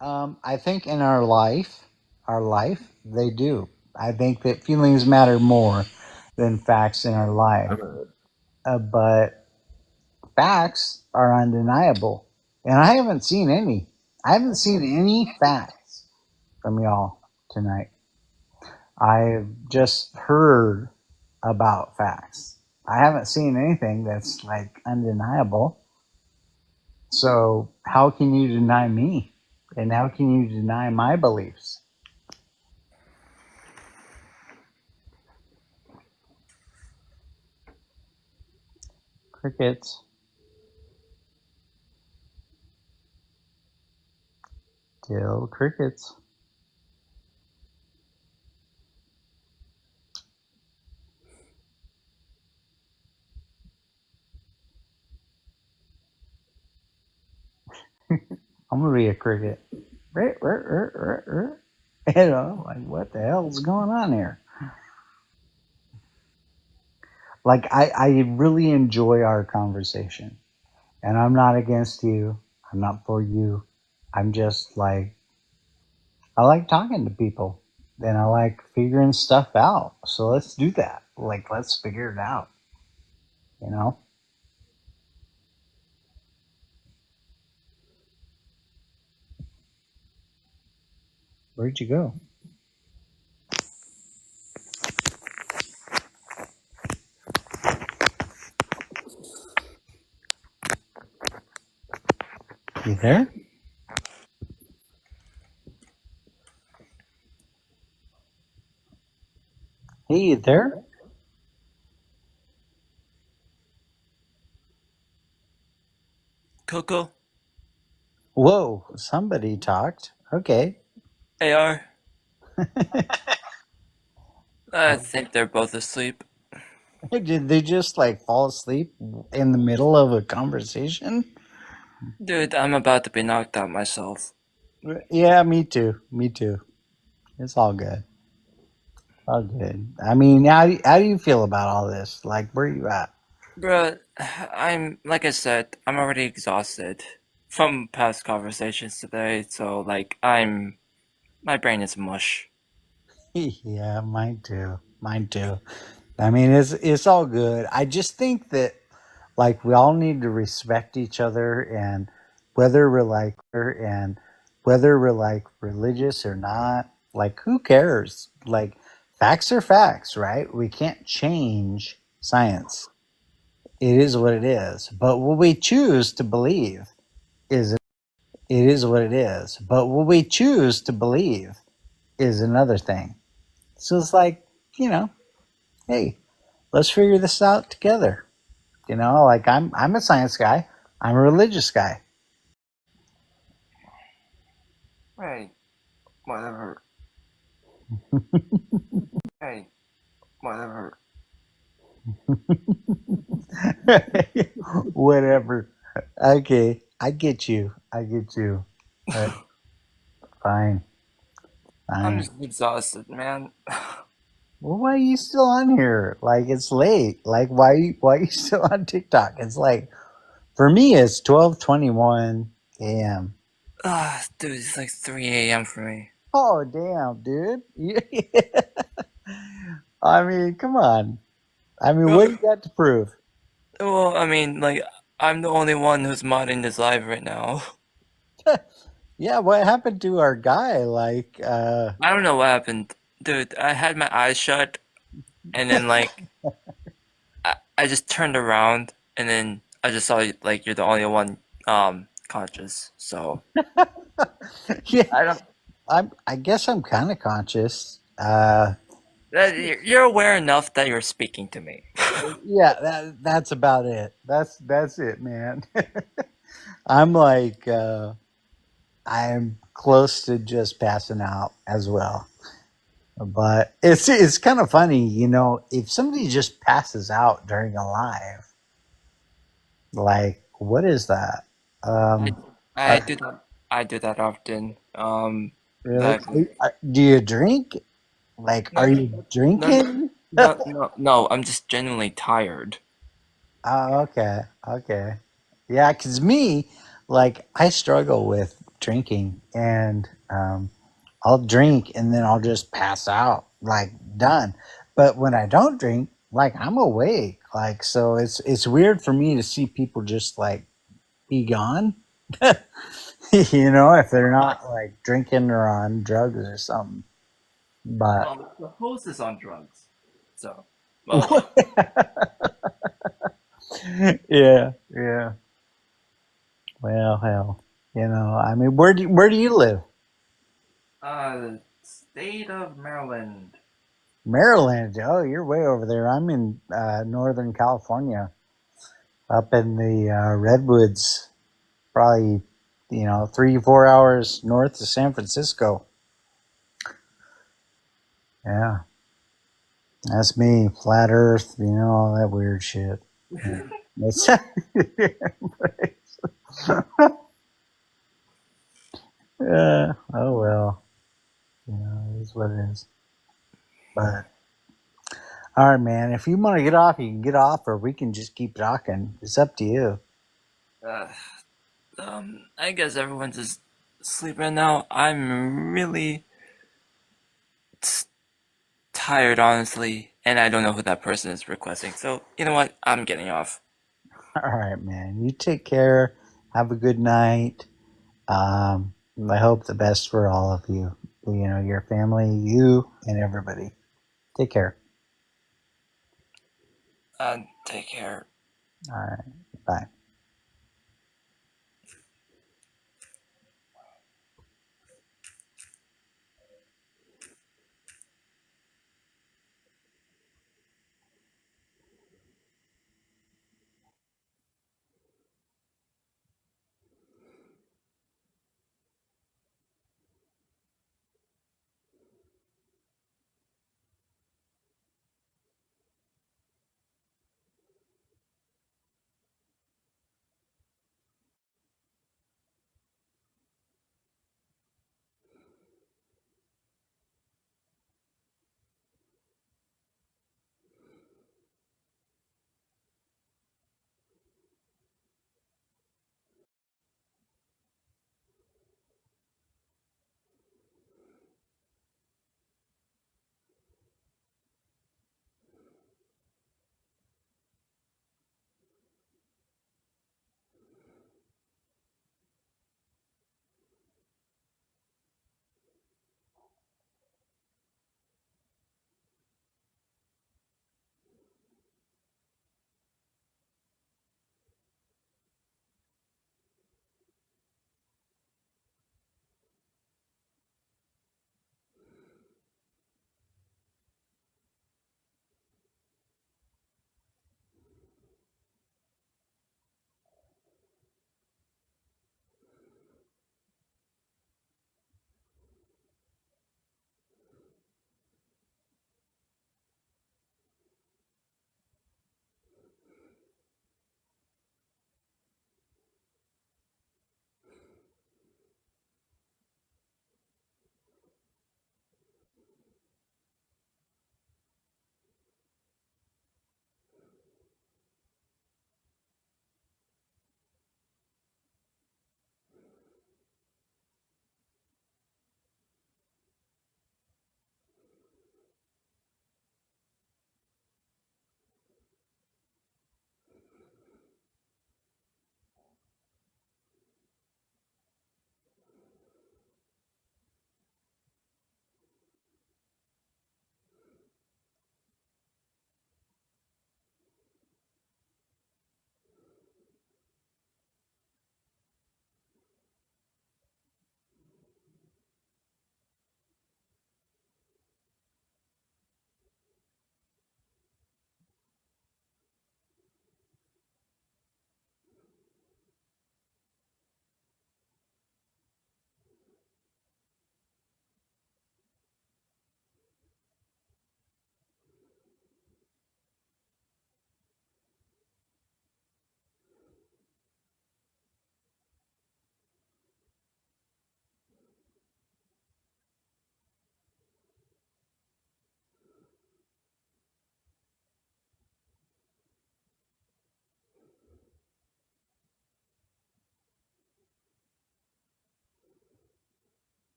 I think in our life, they do. I think that feelings matter more than facts in our life. But facts are undeniable. And I haven't seen any. I haven't seen any facts from y'all tonight. I've just heard about facts. I haven't seen anything that's like undeniable. So how can you deny me? And how can you deny my beliefs? Crickets. Still crickets. I'm gonna be a cricket. Like what the hell's going on here? Like I really enjoy our conversation, and I'm not against you. I'm not for you. I'm just like I like talking to people, and I like figuring stuff out. So let's do that. Like let's figure it out. Where'd you go? You there? Hey, you there?
Coco?
Whoa, somebody talked. Okay.
AR? I think they're both asleep.
Did they just like fall asleep in the middle of a conversation?
Dude, I'm about to be knocked out myself.
Yeah, me too. Me too. It's all good. All good. I mean, how do you feel about all this? Like, where are you at?
Bruh, like I said, I'm already exhausted from past conversations today, so like my brain is mush.
Yeah, mine too. Mine too. I mean, it's all good. I just think that like we all need to respect each other, and whether we're like and whether we're like religious or not, like who cares? Like facts are facts, right? We can't change science. It is what it is. But what we choose to believe is it is what it is. But what we choose to believe is another thing. So it's like, hey, let's figure this out together. Like I'm a science guy. I'm a religious guy.
Right. Whatever. Hey. Whatever.
Whatever. Okay, I get you. Fine.
I'm just exhausted, man.
Well, why are you still on here? Like it's late. Like why are you still on TikTok? It's like for me it's 12:21 a.m.
Dude, it's like 3 a.m. for me.
Oh damn, dude. I mean, come on. I mean, what do you got to prove?
Well, I mean, like, I'm the only one who's modding this live right now.
Yeah, what happened to our guy? Like,
I don't know what happened. Dude, I had my eyes shut, and then, like, I just turned around, and then I just saw, like, you're the only one, conscious, so.
Yeah, I guess I'm kind of conscious.
You're aware enough that you're speaking to me.
Yeah, that's about it. That's it, man. I'm like, I'm close to just passing out as well. But it's kind of funny, if somebody just passes out during a live, like what is that?
I do that. I do that often.
Really? Do you drink? Like, are you drinking?
No, I'm just genuinely tired.
Oh, okay. Yeah, because me, like, I struggle with drinking, and I'll drink and then I'll just pass out, like, done. But when I don't drink, like, I'm awake, like, so it's weird for me to see people just like be gone, if they're not like drinking or on drugs or something. But
Well, the host is on drugs, so. Well,
yeah. Well, hell, I mean, where do you live?
State of Maryland.
Maryland. Oh, you're way over there. I'm in Northern California, up in the redwoods, probably 3-4 hours north of San Francisco. Yeah, that's me. Flat Earth, all that weird shit. Yeah. Oh well. It is what it is. But all right, man. If you want to get off, you can get off, or we can just keep talking. It's up to you.
I guess everyone's just sleeping now. I'm really tired, honestly, and I don't know who that person is requesting. So you know what? I'm getting off.
All right, man. You take care. Have a good night. I hope the best for all of you. Your family, you, and everybody. Take care.
Take care.
All right. Bye.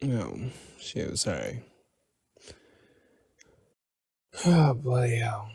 No, shoot, sorry. Oh, bloody hell.